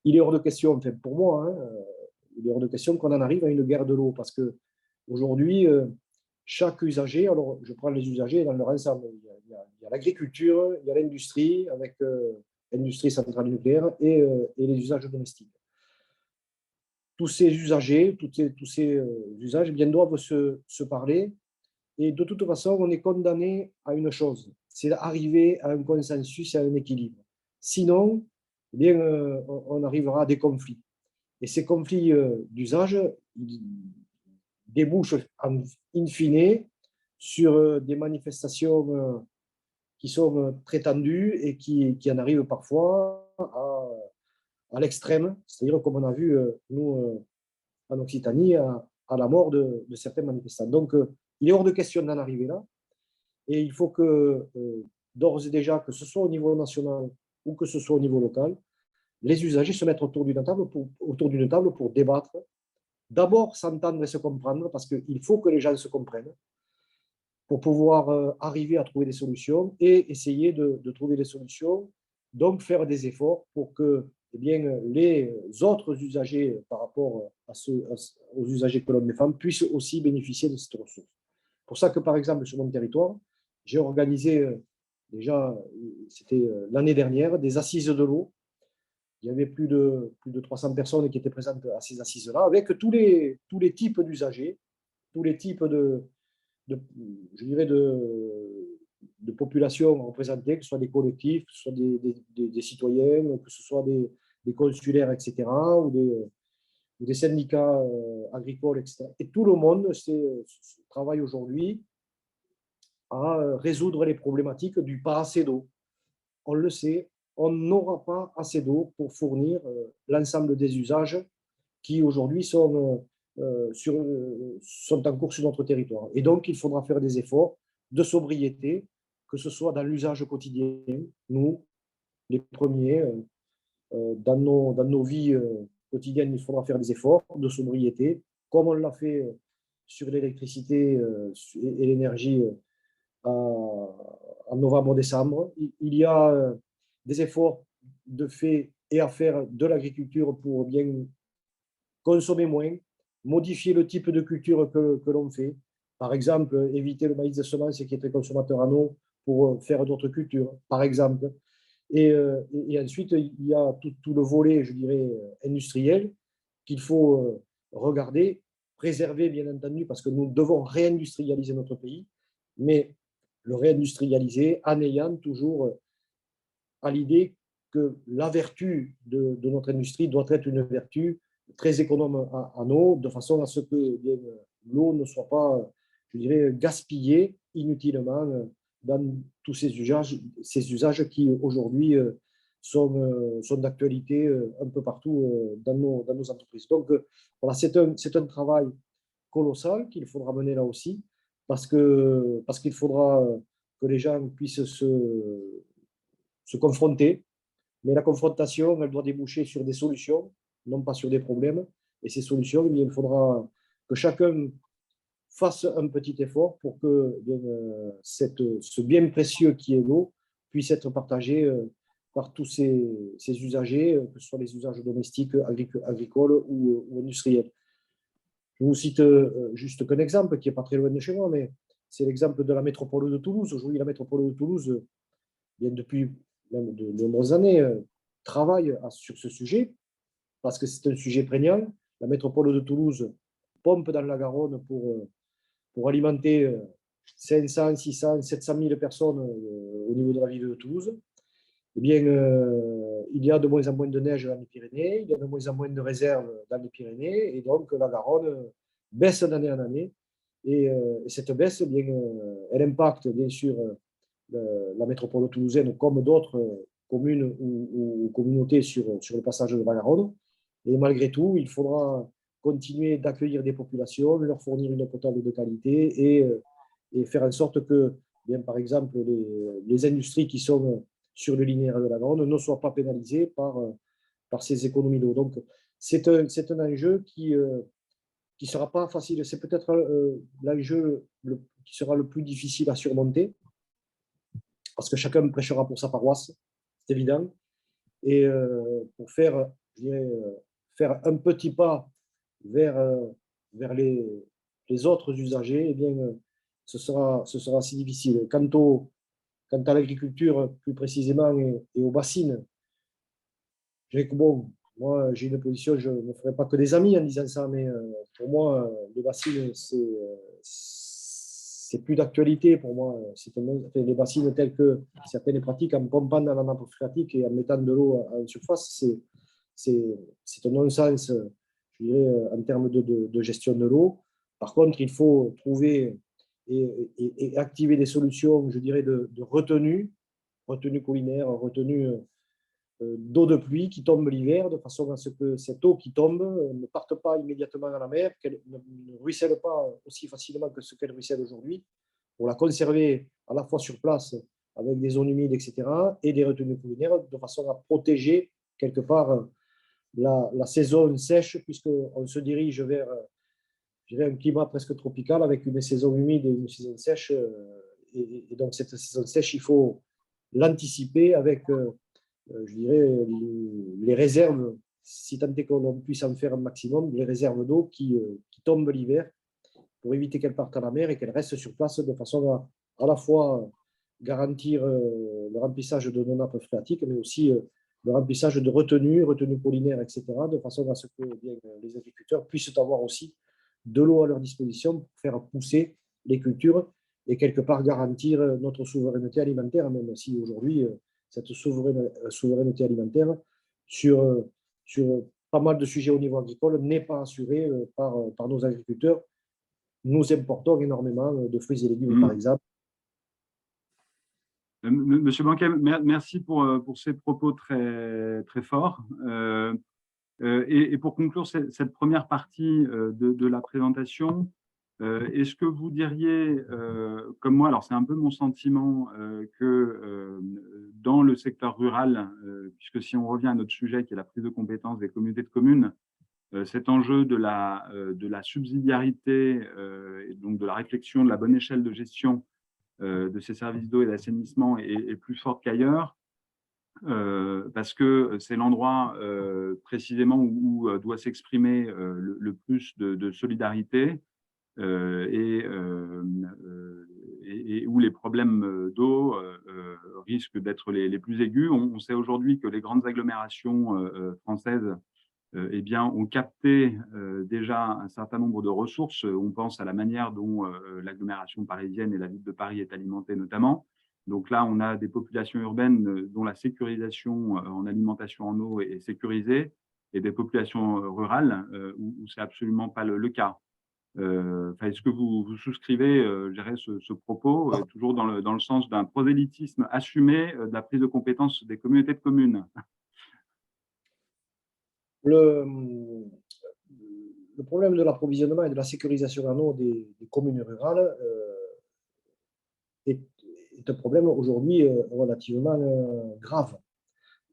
Il est hors de question, enfin pour moi, hein, il est hors de question qu'on en arrive à une guerre de l'eau parce que aujourd'hui, chaque usager, alors je prends les usagers dans leur ensemble, il y a l'agriculture, il y a l'industrie avec l'industrie centrale nucléaire et les usages domestiques. Tous ces usagers, tous ces usages bien, doivent se parler. Et de toute façon, on est condamné à une chose, c'est d'arriver à un consensus et à un équilibre. Sinon, eh bien, on arrivera à des conflits. Et ces conflits d'usage débouchent in fine sur des manifestations qui sont très tendues et qui en arrivent parfois à l'extrême, c'est-à-dire comme on a vu, nous, en Occitanie, à la mort de certains manifestants. Donc, il est hors de question d'en arriver là. Et il faut que, d'ores et déjà, que ce soit au niveau national ou que ce soit au niveau local, les usagers se mettent autour d'une table pour débattre. D'abord, s'entendre et se comprendre, parce qu'il faut que les gens se comprennent pour pouvoir arriver à trouver des solutions et essayer de trouver des solutions, donc faire des efforts pour que eh bien, les autres usagers par rapport aux usagers que l'on défend puissent aussi bénéficier de cette ressource. C'est pour ça que, par exemple, sur mon territoire, j'ai organisé déjà, c'était l'année dernière, des assises de l'eau. Il y avait plus de 300 personnes qui étaient présentes à ces assises-là, avec tous les types d'usagers, tous les types je dirais de populations représentées, que ce soit des collectifs, que ce soit des citoyens, que ce soit des consulaires, etc., ou des syndicats agricoles, etc. Et tout le monde travaille aujourd'hui à résoudre les problématiques du pas assez d'eau. On le sait, on n'aura pas assez d'eau pour fournir l'ensemble des usages qui aujourd'hui sont en cours sur notre territoire. Et donc, il faudra faire des efforts de sobriété, que ce soit dans l'usage quotidien, nous, les premiers, dans nos vies quotidiennes, il faudra faire des efforts de sobriété, comme on l'a fait sur l'électricité et l'énergie en novembre-décembre. Il y a des efforts de fait et à faire de l'agriculture pour bien consommer moins, modifier le type de culture que l'on fait. Par exemple, éviter le maïs de semence qui est très consommateur en eau pour faire d'autres cultures, par exemple. Et ensuite, il y a tout le volet, je dirais, industriel qu'il faut regarder, préserver, bien entendu, parce que nous devons réindustrialiser notre pays, mais le réindustrialiser en ayant toujours à l'idée que la vertu de notre industrie doit être une vertu très économe en eau, de façon à ce que l'eau ne soit pas, je dirais, gaspillée inutilement dans tous ces usages qui aujourd'hui sont d'actualité un peu partout dans nos entreprises. Donc voilà, c'est un travail colossal qu'il faudra mener là aussi, parce qu'il faudra que les gens puissent se confronter, mais la confrontation, elle doit déboucher sur des solutions, non pas sur des problèmes. Et ces solutions, eh bien, il faudra que chacun fasse un petit effort pour que eh bien, ce bien précieux qui est l'eau puisse être partagé par tous ces usagers, que ce soit les usages domestiques, agricoles ou industriels. Je vous cite juste qu'un exemple qui n'est pas très loin de chez moi, mais c'est l'exemple de la métropole de Toulouse. Aujourd'hui, la métropole de Toulouse, bien depuis même de nombreuses années, travaille sur ce sujet parce que c'est un sujet prégnant. La métropole de Toulouse pompe dans la Garonne pour alimenter 500, 600, 700 000 personnes au niveau de la ville de Toulouse. Eh bien, il y a de moins en moins de neige dans les Pyrénées, il y a de moins en moins de réserves dans les Pyrénées, et donc la Garonne baisse d'année en année. Et cette baisse, eh bien, elle impacte bien sûr la métropole toulousaine comme d'autres communes ou communautés sur le passage de la Garonne. Et malgré tout, il faudra continuer d'accueillir des populations, leur fournir une eau potable de qualité et faire en sorte que, bien, par exemple, les industries qui sont sur le linéaire de la Garonne ne soient pas pénalisées par ces économies d'eau. Donc, c'est un enjeu qui sera pas facile. C'est peut-être l'enjeu qui sera le plus difficile à surmonter, parce que chacun prêchera pour sa paroisse, c'est évident. Et pour faire, je dirais, faire un petit pas vers les autres usagers, eh bien, ce sera assez difficile. Quant à l'agriculture, plus précisément, et aux bassines, je dirais que bon, moi, j'ai une position, je ne ferai pas que des amis en disant ça, mais pour moi, les bassines, c'est plus d'actualité pour moi. Les bassines telles que certaines pratiques en pompant dans la nappe phréatique et en mettant de l'eau en surface, c'est un non-sens, je dirais, en termes de gestion de l'eau. Par contre, il faut trouver et activer des solutions, je dirais, de retenue collinaire, retenue d'eau de pluie qui tombe l'hiver, de façon à ce que cette eau qui tombe ne parte pas immédiatement dans la mer, qu'elle ne ruisselle pas aussi facilement que ce qu'elle ruisselle aujourd'hui, pour la conserver à la fois sur place avec des zones humides, etc., et des retenues collinaires, de façon à protéger quelque part la saison sèche, puisqu'on se dirige vers un climat presque tropical avec une saison humide et une saison sèche. Et donc, cette saison sèche, il faut l'anticiper avec, je dirais, les réserves, si tant est qu'on puisse en faire un maximum, les réserves d'eau qui tombent l'hiver pour éviter qu'elles partent à la mer et qu'elles restent sur place de façon à la fois garantir le remplissage de nos nappes phréatiques, mais aussi le remplissage de retenues collinaires, etc., de façon à ce que bien, les agriculteurs puissent avoir aussi de l'eau à leur disposition pour faire pousser les cultures et quelque part garantir notre souveraineté alimentaire, même si aujourd'hui, cette souveraineté alimentaire sur pas mal de sujets au niveau agricole n'est pas assurée par nos agriculteurs. Nous importons énormément de fruits et légumes, par exemple. Monsieur Banquet, merci pour ces propos très, très forts. Et pour conclure cette première partie de la présentation, est-ce que vous diriez, comme moi, alors c'est un peu mon sentiment, que dans le secteur rural, puisque si on revient à notre sujet qui est la prise de compétence des communautés de communes, cet enjeu de la subsidiarité et donc de la réflexion de la bonne échelle de gestion de ces services d'eau et d'assainissement est plus forte qu'ailleurs. Parce que c'est l'endroit précisément où doit s'exprimer le plus de solidarité et où les problèmes d'eau risquent d'être les plus aigus. On sait aujourd'hui que les grandes agglomérations françaises eh bien, ont capté déjà un certain nombre de ressources. On pense à la manière dont l'agglomération parisienne et la ville de Paris est alimentée notamment. Donc là, on a des populations urbaines dont la sécurisation en alimentation en eau est sécurisée et des populations rurales où ce n'est absolument pas le cas. Est-ce que vous souscrivez ce propos, toujours dans le sens d'un prosélytisme assumé de la prise de compétence des communautés de communes? Le, le problème de l'approvisionnement et de la sécurisation en eau des communes rurales est un problème aujourd'hui relativement grave.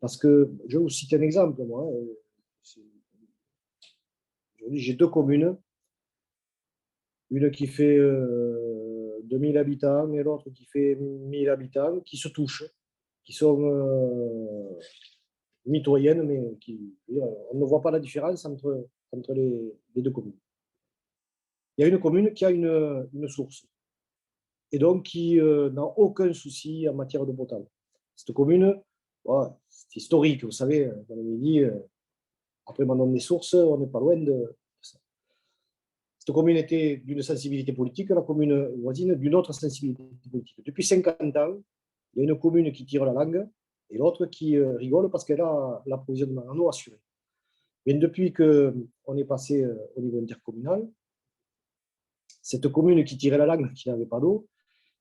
Parce que, je vais vous citer un exemple, moi. Aujourd'hui, j'ai deux communes, une qui fait 2000 habitants et l'autre qui fait 1000 habitants, qui se touchent, qui sont mitoyennes, mais on ne voit pas la différence entre les deux communes. Il y a une commune qui a une source et donc qui n'a aucun souci en matière d'eau potable. Cette commune, c'est historique, vous savez, dans le Midi, après maintenant des sources, on n'est pas loin de ça. Cette commune était d'une sensibilité politique, la commune voisine d'une autre sensibilité politique. Depuis 50 ans, il y a une commune qui tire la langue et l'autre qui rigole parce qu'elle a l'approvisionnement en eau assuré. Mais depuis qu'on est passé au niveau intercommunal, cette commune qui tirait la langue, qui n'avait pas d'eau,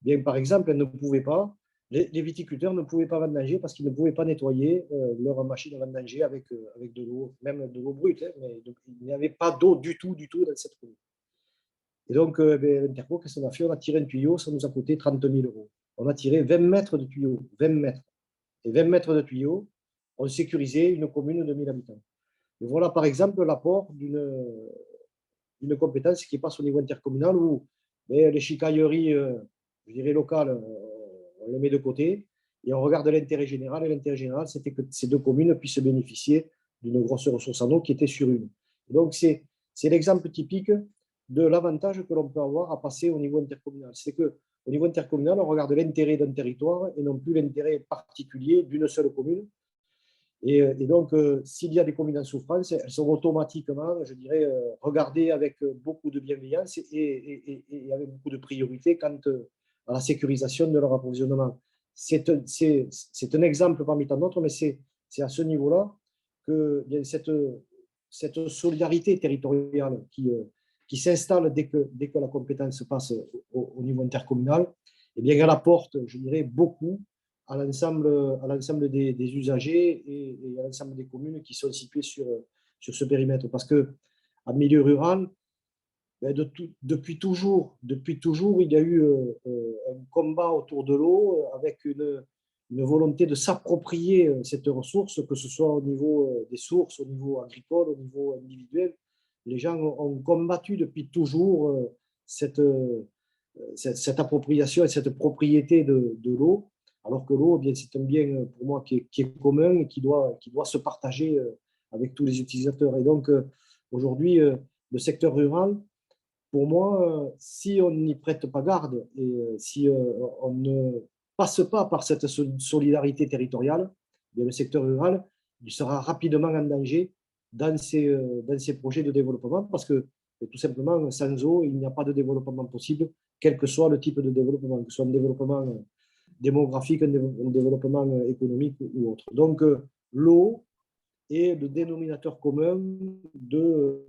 bien, par exemple, elle ne pouvait pas, les viticulteurs ne pouvaient pas vendanger parce qu'ils ne pouvaient pas nettoyer leur machine à vendanger avec de l'eau, même de l'eau brute, hein, mais donc, il n'y avait pas d'eau du tout dans cette commune. Et donc, l'Interco, qu'est-ce qu'on a fait? On a tiré un tuyau, ça nous a coûté 30 000 euros. On a tiré 20 mètres de tuyau, 20 mètres. Et 20 mètres de tuyau ont sécurisé une commune de 1000 habitants. Et voilà, par exemple, l'apport d'une compétence qui passe au niveau intercommunal où les chicailleries, je dirais, locales, on les met de côté et on regarde l'intérêt général. Et l'intérêt général, c'était que ces deux communes puissent bénéficier d'une grosse ressource en eau qui était sur une. Et donc, c'est l'exemple typique de l'avantage que l'on peut avoir à passer au niveau intercommunal. C'est qu'au niveau intercommunal, on regarde l'intérêt d'un territoire et non plus l'intérêt particulier d'une seule commune. Et donc, s'il y a des communes en souffrance, elles sont automatiquement, je dirais, regardées avec beaucoup de bienveillance et avec beaucoup de priorité quant à la sécurisation de leur approvisionnement. C'est un exemple parmi tant d'autres, mais c'est à ce niveau-là que cette solidarité territoriale qui s'installe dès que la compétence passe au niveau intercommunal, eh bien, elle apporte, je dirais, beaucoup à l'ensemble des usagers et à l'ensemble des communes qui sont situées sur ce périmètre. Parce qu'en milieu rural, depuis toujours, il y a eu un combat autour de l'eau avec une volonté de s'approprier cette ressource, que ce soit au niveau des sources, au niveau agricole, au niveau individuel. Les gens ont combattu depuis toujours cette appropriation et cette propriété de l'eau, alors que l'eau, c'est un bien pour moi qui est commun et qui doit se partager avec tous les utilisateurs. Et donc, aujourd'hui, le secteur rural, pour moi, si on n'y prête pas garde et si on ne passe pas par cette solidarité territoriale, bien, le secteur rural il sera rapidement en danger dans ces projets de développement parce que tout simplement, sans eau, il n'y a pas de développement possible, quel que soit le type de développement, que ce soit un développement démographique, un développement économique ou autre. Donc, l'eau est le dénominateur commun de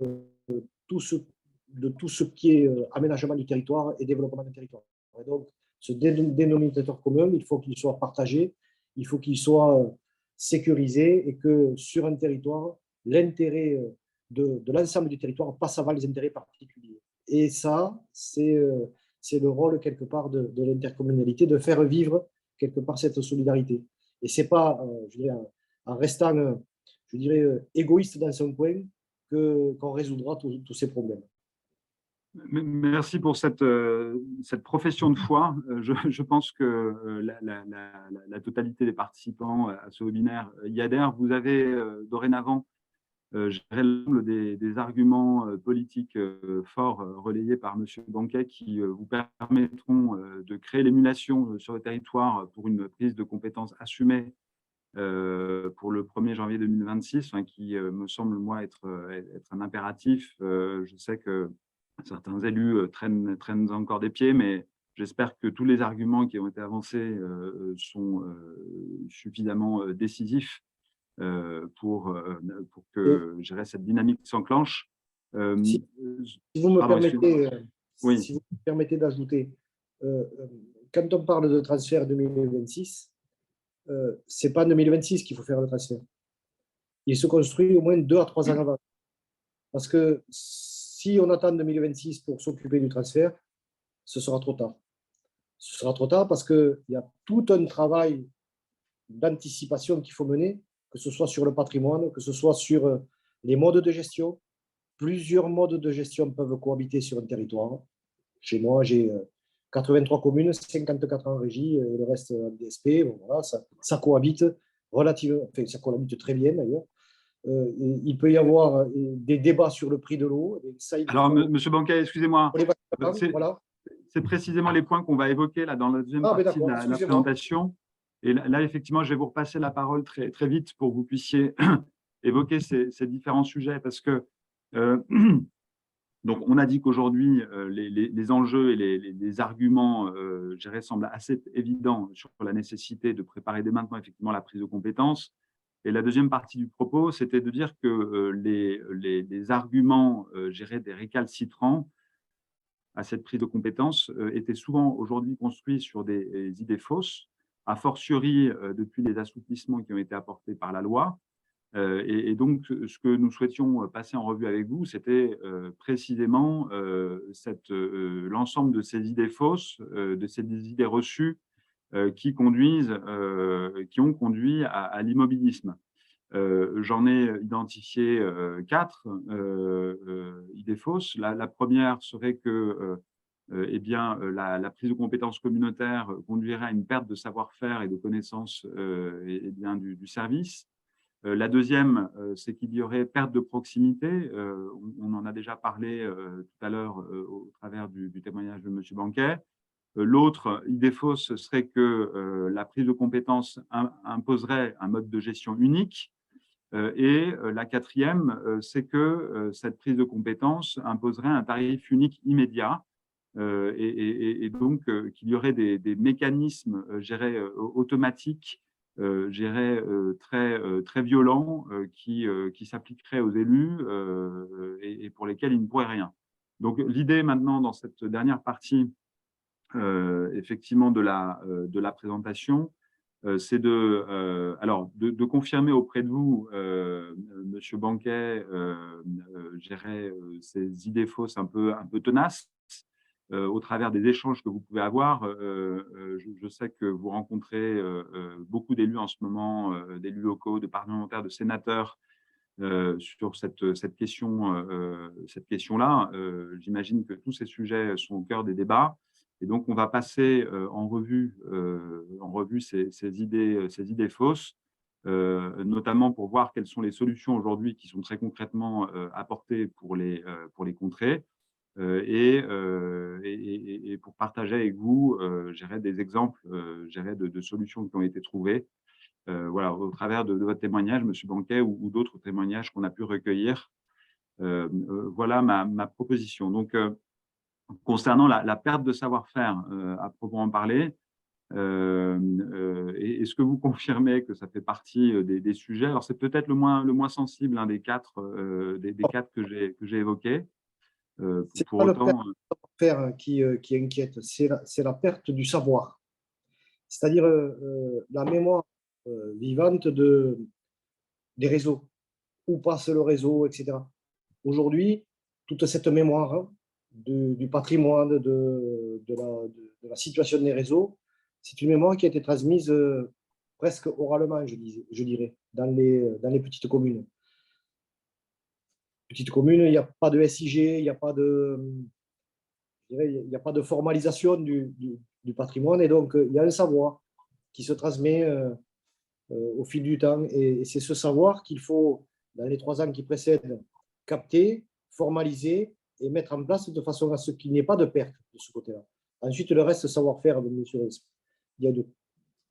tout ce qui est aménagement du territoire et développement du territoire. Et donc, Ce dénominateur commun, il faut qu'il soit partagé, il faut qu'il soit sécurisé et que sur un territoire, l'intérêt de l'ensemble du territoire passe avant les intérêts particuliers. Et ça, c'est le rôle quelque part de l'intercommunalité, de faire vivre quelque part cette solidarité. Et ce n'est pas, je dirais, en restant, je dirais, égoïste dans son coin qu'on résoudra tous ces problèmes. Merci pour cette profession de foi. Je pense que la totalité des participants à ce webinaire y adhèrent. Vous avez dorénavant l'ensemble des arguments politiques forts relayés par M. Banquet qui vous permettront de créer l'émulation sur le territoire pour une prise de compétences assumée pour le 1er janvier 2026, qui me semble, moi, être un impératif. Je sais que certains élus traînent encore des pieds, mais j'espère que tous les arguments qui ont été avancés sont suffisamment décisifs pour que cette dynamique s'enclenche. Si vous me permettez, oui. si vous me permettez d'ajouter, quand on parle de transfert 2026, ce n'est pas en 2026 qu'il faut faire le transfert. Il se construit au moins 2 à 3 ans avant. Parce que si on attend 2026 pour s'occuper du transfert, ce sera trop tard. Ce sera trop tard parce qu'il y a tout un travail d'anticipation qu'il faut mener, que ce soit sur le patrimoine, que ce soit sur les modes de gestion. Plusieurs modes de gestion peuvent cohabiter sur un territoire. Chez moi, j'ai 83 communes, 54 en régie, et le reste en DSP. Bon, voilà, ça cohabite relativement, enfin, ça cohabite très bien d'ailleurs. Il peut y avoir des débats sur le prix de l'eau. Alors, Monsieur Banquet, excusez-moi. Voilà. C'est précisément les points qu'on va évoquer là, dans la deuxième partie de la présentation. Et là, effectivement, je vais vous repasser la parole très, très vite pour que vous puissiez évoquer ces différents sujets. Parce que, donc, on a dit qu'aujourd'hui, les enjeux et les arguments, je dirais, semblent assez évidents sur la nécessité de préparer dès maintenant, effectivement, la prise de compétences. Et la deuxième partie du propos, c'était de dire que les arguments, je dirais, des récalcitrants à cette prise de compétences étaient souvent aujourd'hui construits sur des idées fausses, a fortiori depuis les assouplissements qui ont été apportés par la loi. Et donc, ce que nous souhaitions passer en revue avec vous, c'était précisément l'ensemble de ces idées fausses, de ces idées reçues qui ont conduit à l'immobilisme. J'en ai identifié 4 idées fausses. La première serait que la prise de compétences communautaires conduirait à une perte de savoir-faire et de connaissances du service. La deuxième, c'est qu'il y aurait perte de proximité. On en a déjà parlé tout à l'heure au travers du témoignage de M. Banquet. L'autre idée fausse serait que la prise de compétences imposerait un mode de gestion unique. Et la quatrième, c'est que cette prise de compétences imposerait un tarif unique immédiat et donc qu'il y aurait des mécanismes, je dirais, automatiques, je dirais, très violents qui s'appliqueraient aux élus et pour lesquels ils ne pourraient rien. Donc l'idée maintenant dans cette dernière partie effectivement de la présentation, c'est de confirmer auprès de vous, Monsieur Banquet, gérer ces idées fausses un peu tenaces au travers des échanges que vous pouvez avoir. Je sais que vous rencontrez beaucoup d'élus en ce moment, d'élus locaux, de parlementaires, de sénateurs, sur cette question-là. J'imagine que tous ces sujets sont au cœur des débats. Et donc, on va passer en revue ces idées fausses, notamment pour voir quelles sont les solutions aujourd'hui qui sont très concrètement apportées pour les contrer, et pour partager avec vous des exemples de solutions qui ont été trouvées voilà, au travers de votre témoignage, M. Banquet, ou d'autres témoignages qu'on a pu recueillir. Voilà ma proposition. Donc, concernant la perte de savoir-faire à proprement parler, est-ce que vous confirmez que ça fait partie des sujets? Alors, c'est peut-être le moins sensible des quatre que j'ai évoqués. C'est Pour pas le autant, faire qui inquiète, c'est la perte du savoir. C'est-à-dire la mémoire vivante des réseaux, où passe le réseau, etc. Aujourd'hui, toute cette mémoire du patrimoine, de la situation des réseaux, c'est une mémoire qui a été transmise presque oralement, je dirais, dans les petites communes. Petites communes, il n'y a pas de SIG, il n'y a pas de, je dirais, il n'y a pas de formalisation du patrimoine, et donc il y a un savoir qui se transmet au fil du temps. Et c'est ce savoir qu'il faut, dans les 3 ans qui précèdent, capter, formaliser et mettre en place de façon à ce qu'il n'y ait pas de perte de ce côté-là. Ensuite, le reste, savoir-faire, bien sûr, il y a de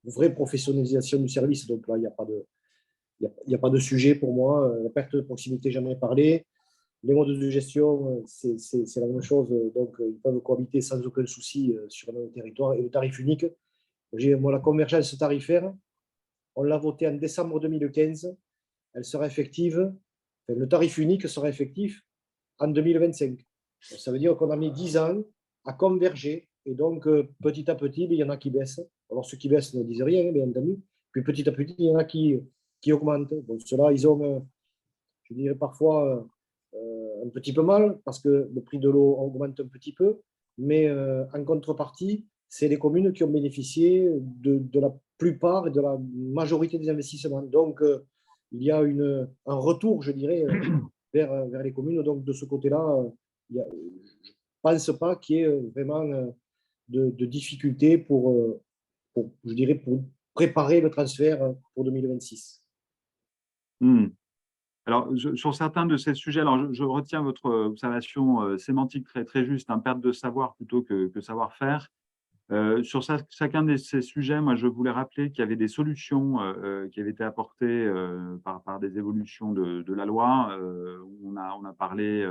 vraie professionnalisation du service. Donc là, il n'y a pas de, il y a pas de sujet pour moi. La perte de proximité, j'en ai parlé. Les modes de gestion, c'est la même chose. Donc, ils peuvent cohabiter sans aucun souci sur le territoire. Et le tarif unique, moi, la convergence tarifaire, on l'a voté en décembre 2015. Elle sera effective, enfin, le tarif unique sera effectif en 2025. Donc, ça veut dire qu'on a mis 10 ans à converger. Et donc, petit à petit, il y en a qui baissent. Alors, ceux qui baissent ne disent rien, bien entendu. Puis, petit à petit, il y en a qui augmentent. Donc, ceux-là, ils ont, je dirais parfois, un petit peu mal, parce que le prix de l'eau augmente un petit peu. Mais en contrepartie, c'est les communes qui ont bénéficié de la plupart et de la majorité des investissements. Donc, il y a un retour, je dirais, vers les communes. Donc, de ce côté-là, je ne pense pas qu'il y ait vraiment de difficultés je dirais, pour préparer le transfert pour 2026. alors, sur certains de ces sujets, alors je retiens votre observation sémantique très, très juste, perte de savoir plutôt que savoir-faire. Sur chacun de ces sujets, moi, je voulais rappeler qu'il y avait des solutions qui avaient été apportées par des évolutions de la loi. On a parlé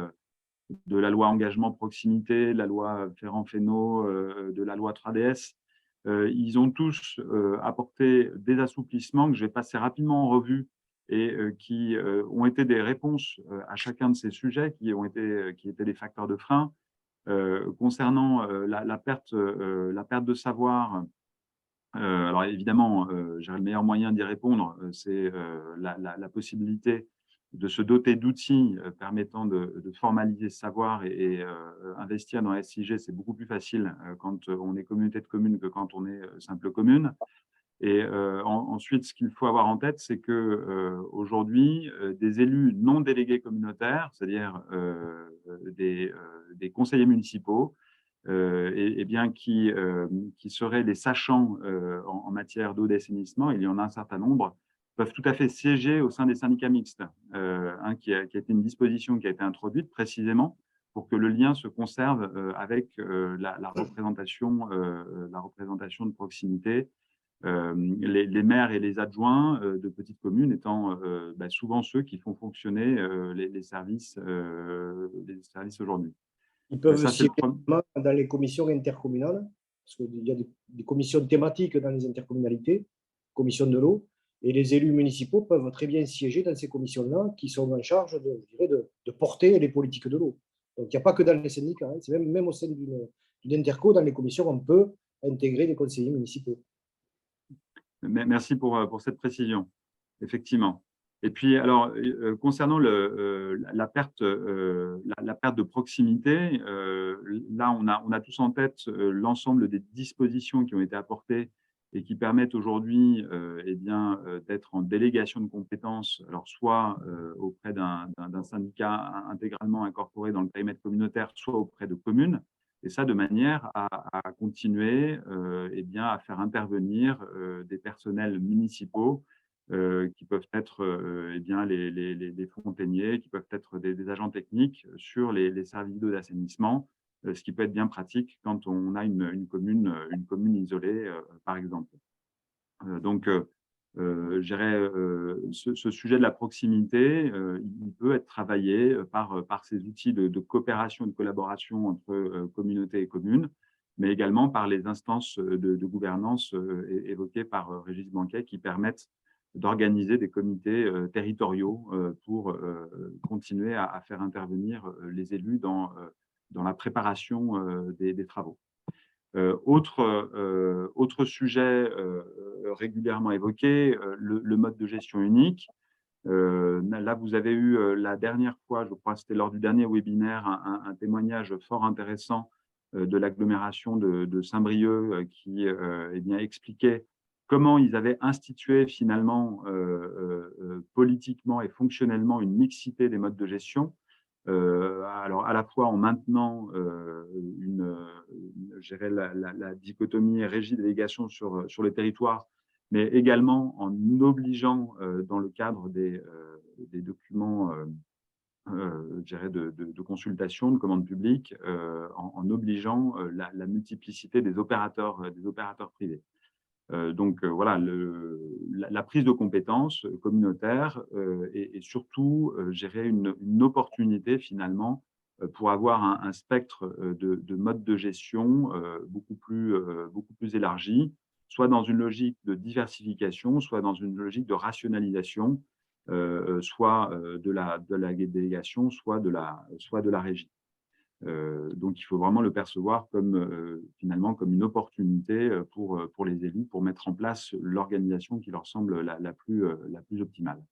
de la loi engagement proximité, de la loi Ferrand-Fesneau, de la loi 3DS. Ils ont tous apporté des assouplissements que je vais passer rapidement en revue et qui ont été des réponses à chacun de ces sujets qui étaient des facteurs de frein. Concernant la perte de savoir, alors évidemment, le meilleur moyen d'y répondre, c'est la possibilité de se doter d'outils permettant de formaliser ce savoir et investir dans la SIG, c'est beaucoup plus facile quand on est communauté de communes que quand on est simple commune. Et ensuite, ce qu'il faut avoir en tête, c'est que aujourd'hui, des élus non délégués communautaires, c'est-à-dire des conseillers municipaux, et bien qui seraient les sachants en matière d'eau d'assainissement, il y en a un certain nombre, peuvent tout à fait siéger au sein des syndicats mixtes, qui a été une disposition qui a été introduite précisément pour que le lien se conserve avec la représentation de proximité. Les maires et les adjoints de petites communes étant souvent ceux qui font fonctionner les services aujourd'hui. Ils peuvent Ça, c'est siéger le premier. dans les commissions intercommunales, parce qu'il y a des commissions thématiques dans les intercommunalités, commission de l'eau, et les élus municipaux peuvent très bien siéger dans ces commissions-là qui sont en charge je dirais, de porter les politiques de l'eau. Donc, il n'y a pas que dans les syndicats, c'est même au sein d'une interco, dans les commissions, on peut intégrer les conseillers municipaux. Merci pour cette précision, effectivement. Et puis, alors, concernant la perte de proximité, là, on a tous en tête l'ensemble des dispositions qui ont été apportées et qui permettent aujourd'hui d'être en délégation de compétences, alors soit auprès d'un syndicat intégralement incorporé dans le périmètre communautaire, soit auprès de communes. Et ça, de manière à continuer à faire intervenir des personnels municipaux qui peuvent être les fontainiers, qui peuvent être des agents techniques sur les services d'eau d'assainissement, ce qui peut être bien pratique quand on a une commune isolée, par exemple. Je dirais, ce sujet de la proximité, il peut être travaillé par ces outils de coopération et de collaboration entre communautés et communes, mais également par les instances de gouvernance évoquées par Régis Banquet qui permettent d'organiser des comités territoriaux pour continuer à faire intervenir les élus dans la préparation des travaux. Autre sujet régulièrement évoqué, le mode de gestion unique. Là, vous avez eu la dernière fois, je crois que c'était lors du dernier webinaire, un témoignage fort intéressant de l'agglomération de Saint-Brieuc qui eh bien, expliquait comment ils avaient institué finalement politiquement et fonctionnellement une mixité des modes de gestion. Alors à la fois en maintenant je dirais la dichotomie régie-délégation sur les territoires, mais également en obligeant dans le cadre des documents je dirais de consultation, de commande publique, en obligeant la multiplicité des opérateurs privés. Donc voilà, la prise de compétences communautaire et surtout, je dirais une opportunité finalement pour avoir un spectre de modes de gestion beaucoup plus élargi, soit dans une logique de diversification, soit dans une logique de rationalisation, soit de la délégation, soit de la régie. Donc, il faut vraiment le percevoir comme finalement comme une opportunité pour les élus pour mettre en place l'organisation qui leur semble la plus optimale.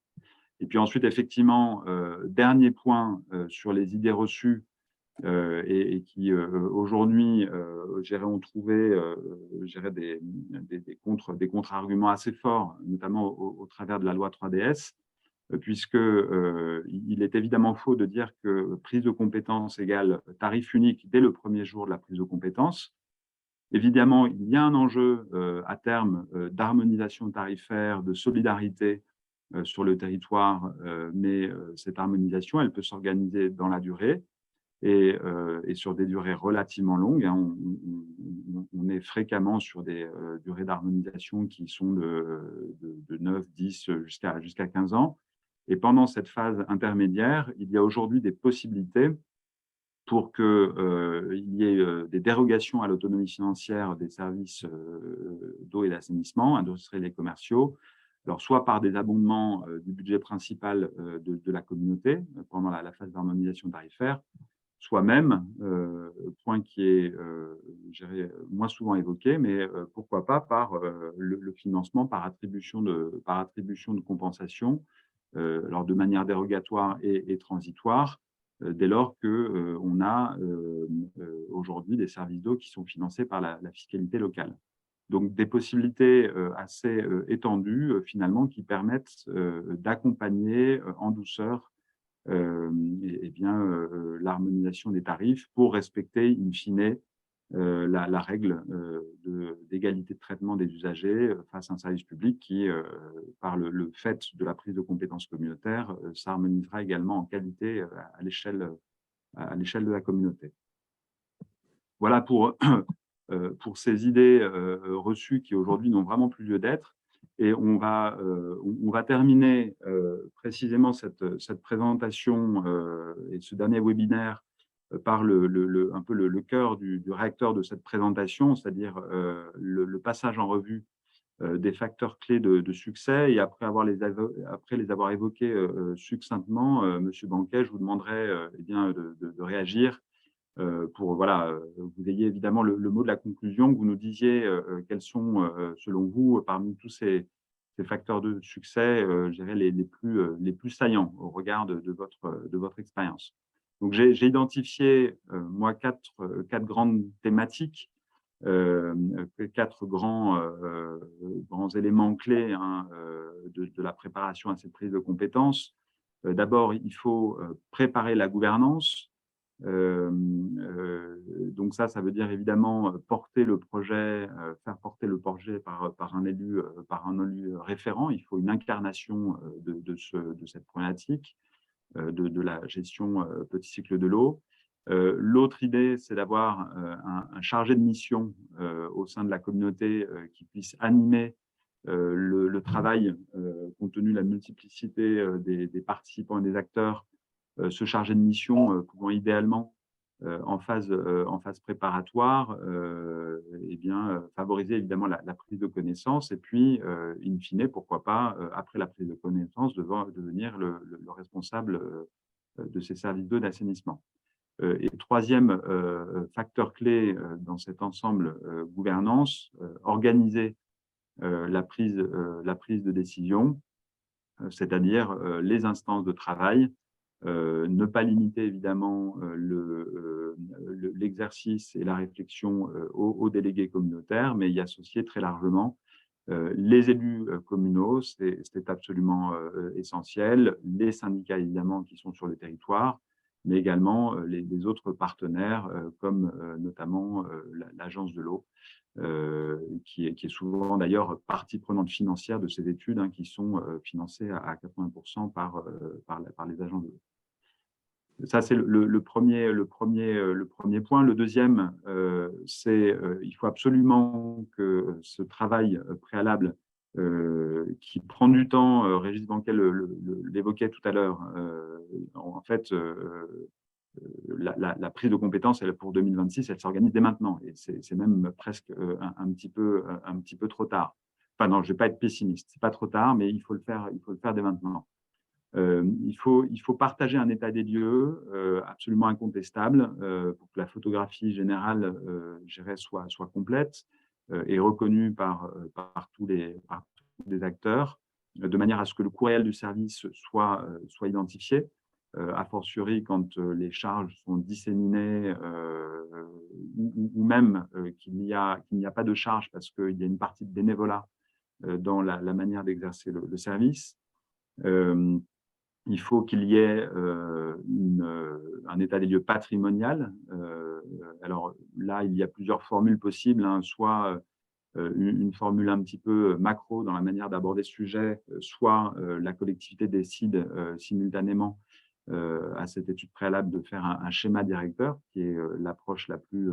Et puis ensuite, effectivement, dernier point sur les idées reçues et qui aujourd'hui ont trouvé des contre-arguments assez forts, notamment au travers de la loi 3DS. Puisque il est évidemment faux de dire que prise de compétence égale tarif unique dès le premier jour de la prise de compétence. Évidemment, il y a un enjeu à terme d'harmonisation tarifaire, de solidarité sur le territoire, mais cette harmonisation, elle peut s'organiser dans la durée et sur des durées relativement longues. On est fréquemment sur des durées d'harmonisation qui sont de 9, 10 jusqu'à 15 ans. Et pendant cette phase intermédiaire, il y a aujourd'hui des possibilités pour qu'il y ait des dérogations à l'autonomie financière des services d'eau et d'assainissement, industriels et commerciaux, alors soit par des abondements du budget principal de la communauté pendant la phase d'harmonisation tarifaire, soit même, point qui est moins souvent évoqué, mais pourquoi pas par le financement par attribution de compensation, alors de manière dérogatoire et transitoire, dès lors qu'on a aujourd'hui des services d'eau qui sont financés par la fiscalité locale. Donc des possibilités assez étendues finalement qui permettent d'accompagner en douceur l'harmonisation des tarifs pour respecter in fine la règle d'égalité de traitement des usagers face à un service public qui, par le fait de la prise de compétences communautaires, s'harmonisera également en qualité à l'échelle de la communauté. Voilà pour ces idées reçues qui aujourd'hui n'ont vraiment plus lieu d'être. Et on va terminer précisément cette présentation et ce dernier webinaire par un peu le cœur du réacteur de cette présentation, c'est-à-dire le passage en revue des facteurs clés de succès. Et après les avoir évoqués succinctement, Monsieur Banquet, je vous demanderai de réagir pour vous ayez évidemment le mot de la conclusion, que vous nous disiez quels sont, selon vous, parmi tous ces facteurs de succès, je dirais les plus saillants au regard de votre expérience. Donc, j'ai identifié, moi, quatre grandes thématiques, quatre grands éléments clés de la préparation à cette prise de compétences. D'abord, il faut préparer la gouvernance. Donc ça veut dire évidemment porter le projet, faire porter le projet par un élu référent. Il faut une incarnation de cette problématique, de la gestion petit cycle de l'eau. L'autre idée, c'est d'avoir un chargé de mission au sein de la communauté qui puisse animer le travail, compte tenu de la multiplicité des participants et des acteurs, ce chargé de mission pouvant idéalement, en phase préparatoire, favoriser évidemment la prise de connaissance et puis, in fine, pourquoi pas, après la prise de connaissance, devenir le responsable de ces services d'eau d'assainissement. Et troisième facteur clé dans cet ensemble gouvernance, organiser la prise de décision, c'est-à-dire les instances de travail, ne pas limiter évidemment l'exercice et la réflexion aux délégués communautaires, mais y associer très largement les élus communaux, c'est absolument essentiel, les syndicats évidemment qui sont sur le territoire, mais également les autres partenaires comme notamment l'Agence de l'eau, qui est souvent d'ailleurs partie prenante financière de ces études, hein, qui sont financées à 80% par les agences de l'eau. Ça, c'est le premier point. Le deuxième, c'est il faut absolument que ce travail préalable qui prend du temps, Régis Banquet l'évoquait tout à l'heure, en fait, la prise de compétence pour 2026, elle s'organise dès maintenant. Et c'est même presque un petit peu trop tard. Enfin non, je ne vais pas être pessimiste. Ce n'est pas trop tard, mais il faut le faire dès maintenant. Il faut partager un état des lieux absolument incontestable pour que la photographie générale soit complète et reconnue par tous les acteurs, de manière à ce que le courriel du service soit identifié, a fortiori quand les charges sont disséminées ou même qu'il n'y a pas de charge parce qu'il y a une partie de bénévolat dans la manière d'exercer le service. Il faut qu'il y ait un état des lieux patrimonial. Alors là, il y a plusieurs formules possibles, hein, soit une formule un petit peu macro dans la manière d'aborder ce sujet, soit la collectivité décide simultanément à cette étude préalable de faire un schéma directeur, qui est l'approche la plus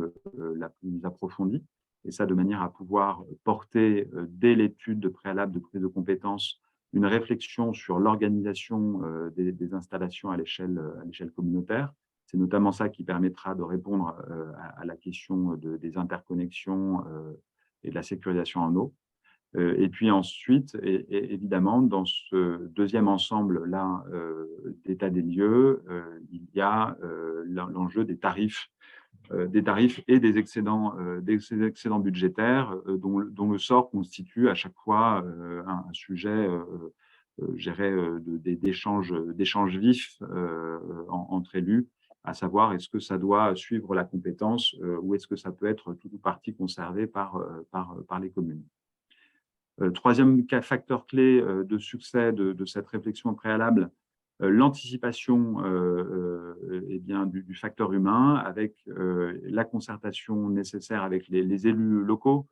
approfondie, et ça de manière à pouvoir porter dès l'étude préalable de prise de compétences une réflexion sur l'organisation des installations à l'échelle communautaire. C'est notamment ça qui permettra de répondre à la question des interconnexions et de la sécurisation en eau. Et puis ensuite, évidemment, dans ce deuxième ensemble-là d'état des lieux, il y a l'enjeu des tarifs et des excédents budgétaires dont le sort constitue à chaque fois un sujet d'échanges vifs entre élus, à savoir est-ce que ça doit suivre la compétence ou est-ce que ça peut être tout ou partie conservé par les communes. Troisième facteur clé de succès de cette réflexion préalable, l'anticipation du facteur humain avec la concertation nécessaire avec les élus locaux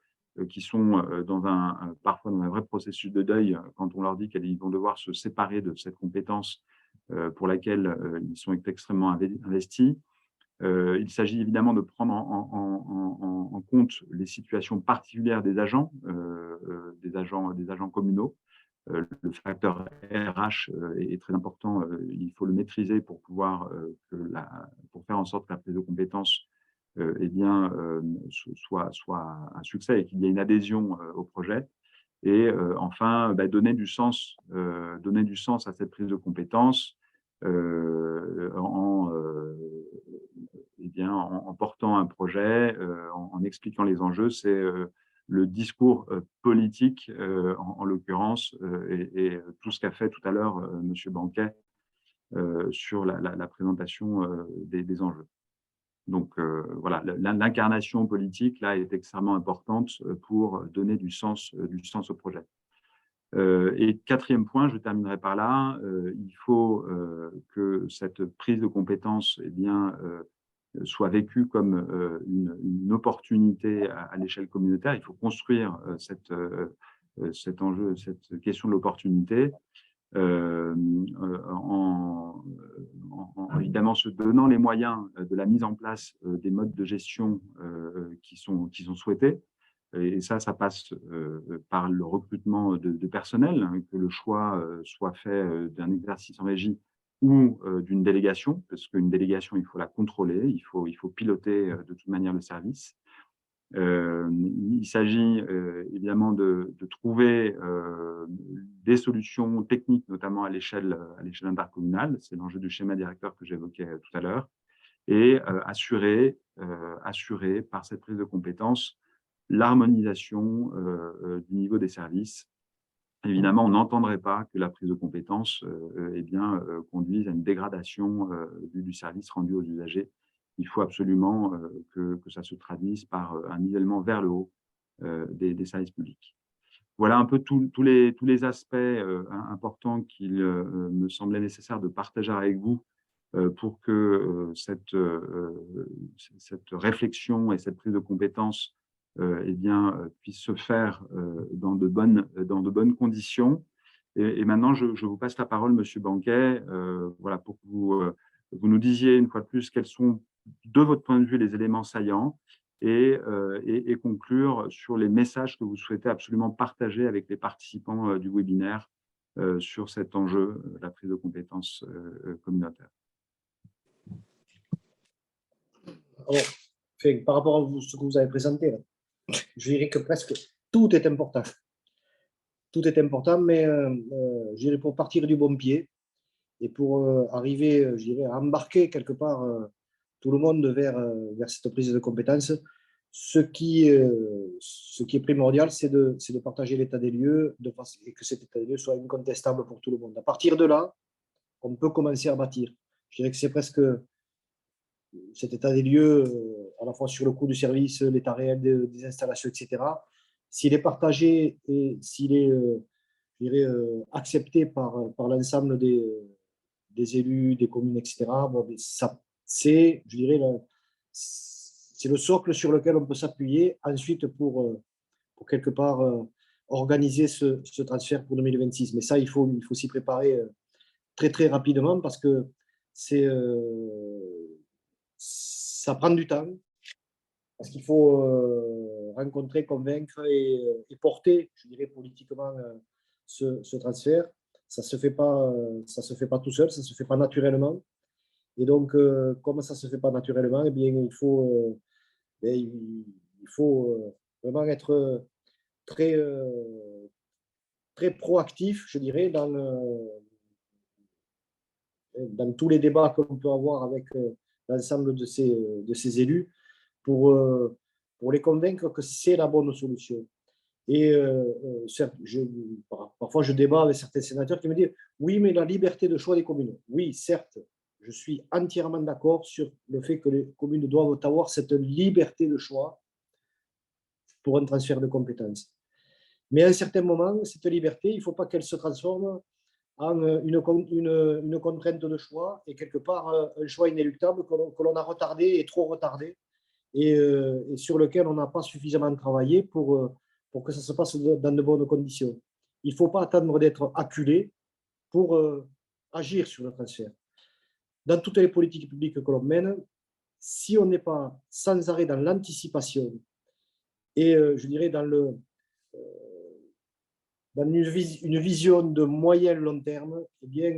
qui sont parfois dans un vrai processus de deuil quand on leur dit qu'ils vont devoir se séparer de cette compétence pour laquelle ils sont extrêmement investis. Il s'agit évidemment de prendre en compte les situations particulières des agents communaux. Le facteur RH est très important. Il faut le maîtriser pour pour faire en sorte que la prise de compétences soit un succès et qu'il y ait une adhésion au projet. Et enfin, donner du sens à cette prise de compétences en portant un projet, en expliquant les enjeux. C'est le discours politique, en l'occurrence, et tout ce qu'a fait tout à l'heure M. Banquet sur la présentation des enjeux. Donc voilà, l'incarnation politique là est extrêmement importante pour donner du sens au projet. Et quatrième point, je terminerai par là, il faut que cette prise de compétence soit vécue comme une opportunité à l'échelle communautaire. Il faut construire cet enjeu, cette question de l'opportunité, évidemment se donnant les moyens de la mise en place des modes de gestion qui sont souhaités. Et ça passe par le recrutement de personnel, hein, que le choix soit fait d'un exercice en régie ou d'une délégation, parce qu'une délégation, il faut la contrôler, il faut piloter de toute manière le service. Il s'agit évidemment de trouver des solutions techniques, notamment à l'échelle intercommunale. C'est l'enjeu du schéma directeur que j'évoquais tout à l'heure. et assurer par cette prise de compétence l'harmonisation du niveau des services. Évidemment, on n'entendrait pas que la prise de compétence conduise à une dégradation du service rendu aux usagers. Il faut absolument que ça se traduise par un nivellement vers le haut des services publics. Voilà un peu tous les aspects importants qu'il me semblait nécessaire de partager avec vous pour que cette réflexion et cette prise de compétence puisse se faire dans de bonnes conditions. Et maintenant, je vous passe la parole, Monsieur Banquet, voilà, pour que vous nous disiez une fois de plus quels sont, de votre point de vue, les éléments saillants et conclure sur les messages que vous souhaitez absolument partager avec les participants du webinaire sur cet enjeu, la prise de compétences communautaire. Alors, par rapport à ce que vous avez présenté, là, je dirais que presque tout est important. Tout est important, mais je dirais pour partir du bon pied et pour arriver, je dirais, à embarquer quelque part tout le monde vers cette prise de compétences, ce qui est primordial, c'est de partager l'état des lieux et que cet état des lieux soit incontestable pour tout le monde. À partir de là, on peut commencer à bâtir. Je dirais que c'est presque cet état des lieux, à la fois sur le coût du service, l'état réel des installations, etc. S'il est partagé et s'il est je dirais, accepté par l'ensemble des élus, des communes, etc., bon, c'est, je dirais, c'est le socle sur lequel on peut s'appuyer ensuite pour quelque part organiser ce transfert pour 2026. Mais ça, il faut s'y préparer très, très rapidement parce que ça prend du temps, parce qu'il faut rencontrer, convaincre et porter, je dirais, politiquement ce transfert. Ça se fait pas tout seul, ça ne se fait pas naturellement. Et donc, comme ça ne se fait pas naturellement, eh bien, il faut vraiment être très, très proactif, je dirais, dans tous les débats qu'on peut avoir avec l'ensemble de ces élus pour les convaincre que c'est la bonne solution. Et certes, parfois, je débat avec certains sénateurs qui me disent « Oui, mais la liberté de choix des communes. » Oui, certes, je suis entièrement d'accord sur le fait que les communes doivent avoir cette liberté de choix pour un transfert de compétences. Mais à un certain moment, cette liberté, il ne faut pas qu'elle se transforme en une contrainte de choix et quelque part un choix inéluctable que l'on a retardé et trop retardé et sur lequel on n'a pas suffisamment travaillé pour que ça se passe dans de bonnes conditions. Il ne faut pas attendre d'être acculé pour agir sur le transfert. Dans toutes les politiques publiques que l'on mène, si on n'est pas sans arrêt dans l'anticipation et je dirais dans une vision de moyen-long terme, eh bien,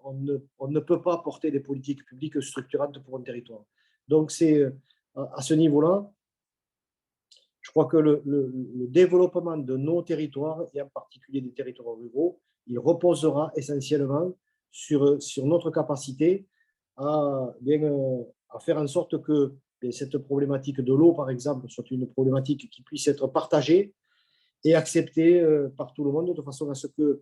on ne peut pas porter des politiques publiques structurantes pour un territoire. Donc, c'est à ce niveau-là, je crois que le développement de nos territoires, et en particulier des territoires ruraux, il reposera essentiellement sur notre capacité à faire en sorte que cette problématique de l'eau, par exemple, soit une problématique qui puisse être partagée et acceptée par tout le monde, de façon à ce que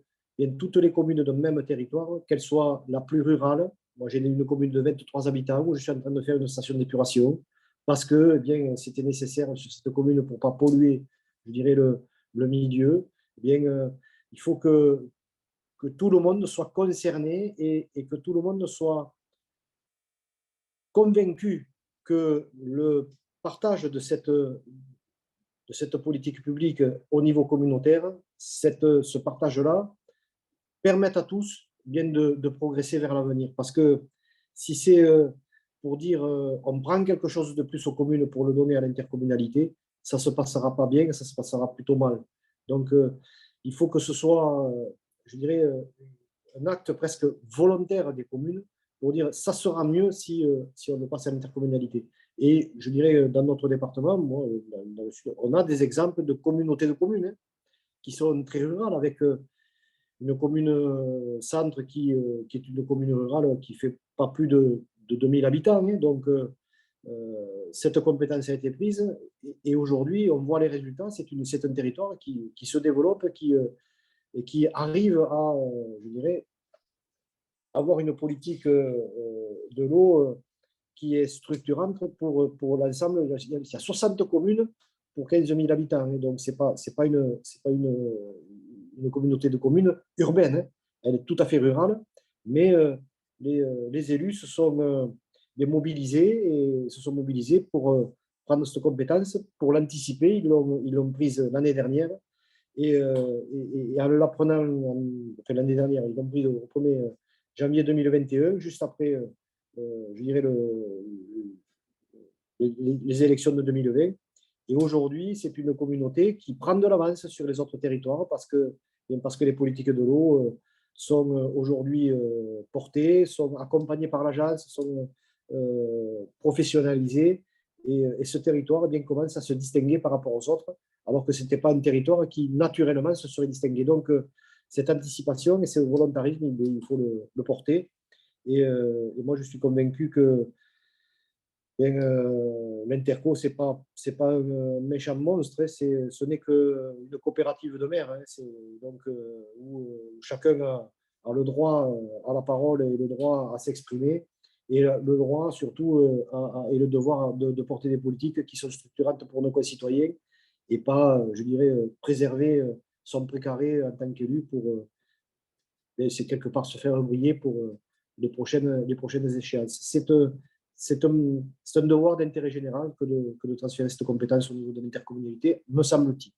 toutes les communes d'un même territoire, qu'elles soient la plus rurale, moi j'ai une commune de 23 habitants où je suis en train de faire une station d'épuration, parce que c'était nécessaire sur cette commune pour ne pas polluer, je dirais, le milieu. Il faut que tout le monde soit concerné et que tout le monde soit convaincu que le partage de cette politique publique au niveau communautaire, ce partage-là, permette à tous de progresser vers l'avenir. Parce que si c'est pour dire on prend quelque chose de plus aux communes pour le donner à l'intercommunalité, ça ne se passera pas bien, ça se passera plutôt mal. Donc, il faut que ce soit, je dirais, un acte presque volontaire des communes pour dire ça sera mieux si on le passe à l'intercommunalité. Et je dirais, dans notre département, moi, dans le sud, on a des exemples de communautés de communes qui sont très rurales, avec une commune centre qui est une commune rurale qui ne fait pas plus de de 2000 habitants. Hein. Donc, cette compétence a été prise et aujourd'hui, on voit les résultats. C'est un territoire qui se développe et qui arrive à, je dirais, avoir une politique de l'eau qui est structurante pour l'ensemble. Il y a 60 communes pour 15 000 habitants. Et donc, ce n'est pas une communauté de communes urbaine. Hein. Elle est tout à fait rurale. Mais les élus se sont mobilisés pour prendre cette compétence, pour l'anticiper. Ils l'ont prise l'année dernière. Et en l'apprenant, l'année dernière, ils l'ont prise au 1er janvier 2021, juste après, je dirais, les élections de 2020. Et aujourd'hui, c'est une communauté qui prend de l'avance sur les autres territoires parce que les politiques de l'eau sont aujourd'hui portées, sont accompagnées par l'agence, sont professionnalisées. Et ce territoire commence à se distinguer par rapport aux autres, alors que ce n'était pas un territoire qui, naturellement, se serait distingué. Donc, cette anticipation et ce volontarisme, il faut le porter. Et moi, je suis convaincu que l'Interco, ce n'est pas un méchant monstre, ce n'est qu'une coopérative de maires. Hein, donc, où chacun a le droit à la parole et le droit à s'exprimer, et le droit surtout et le devoir de porter des politiques qui sont structurantes pour nos concitoyens et pas, je dirais, préserver son précaré en tant qu'élu pour c'est quelque part se faire briller pour les prochaines échéances. C'est un devoir d'intérêt général que de transférer cette compétence au niveau de l'intercommunalité, me semble-t-il.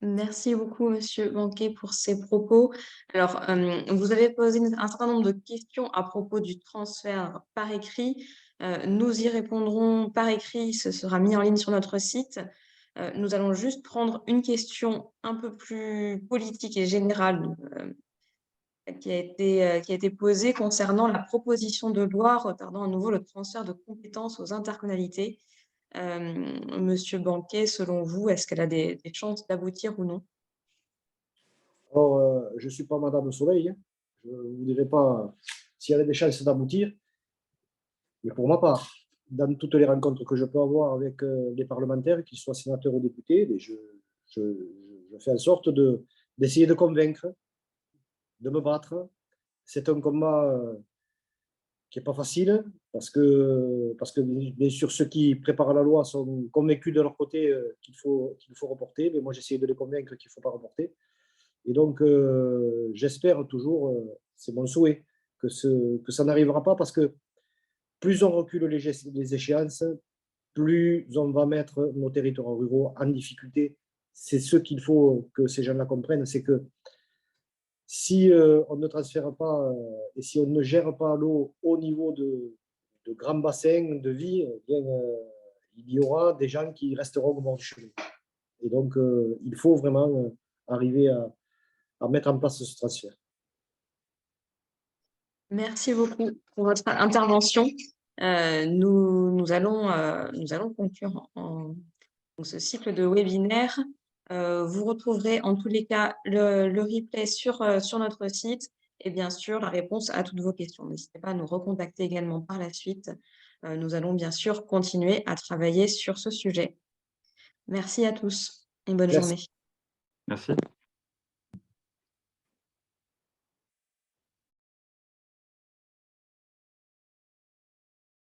Merci beaucoup, Monsieur Banquet, pour ces propos. Alors, vous avez posé un certain nombre de questions à propos du transfert par écrit. Nous y répondrons par écrit, ce sera mis en ligne sur notre site. Nous allons juste prendre une question un peu plus politique et générale qui a été posée concernant la proposition de loi retardant à nouveau le transfert de compétences aux intercommunalités. Monsieur Banquet, selon vous, est-ce qu'elle a des chances d'aboutir ou non? Alors, je ne suis pas Madame Soleil, hein. Je ne vous dirai pas s'il y a des chances d'aboutir, mais pour ma part, dans toutes les rencontres que je peux avoir avec les parlementaires, qu'ils soient sénateurs ou députés, je fais en sorte d'essayer de convaincre, de me battre. C'est un combat qui n'est pas facile, parce que bien sûr ceux qui préparent la loi sont convaincus de leur côté qu'il faut reporter, mais moi j'essaie de les convaincre qu'il ne faut pas reporter. Et donc j'espère toujours, c'est mon souhait, que ça n'arrivera pas, parce que plus on recule les échéances, plus on va mettre nos territoires ruraux en difficulté. C'est ce qu'il faut que ces gens-là comprennent, c'est que si on ne transfère pas et si on ne gère pas l'eau au niveau de grands bassins de vie, il y aura des gens qui resteront au bord du chemin. Et donc, il faut vraiment arriver à mettre en place ce transfert. Merci beaucoup pour votre intervention. Nous allons conclure ce cycle de webinaire. Vous retrouverez en tous les cas le replay sur notre site et bien sûr la réponse à toutes vos questions. N'hésitez pas à nous recontacter également par la suite. Nous allons bien sûr continuer à travailler sur ce sujet. Merci à tous et bonne journée. Merci.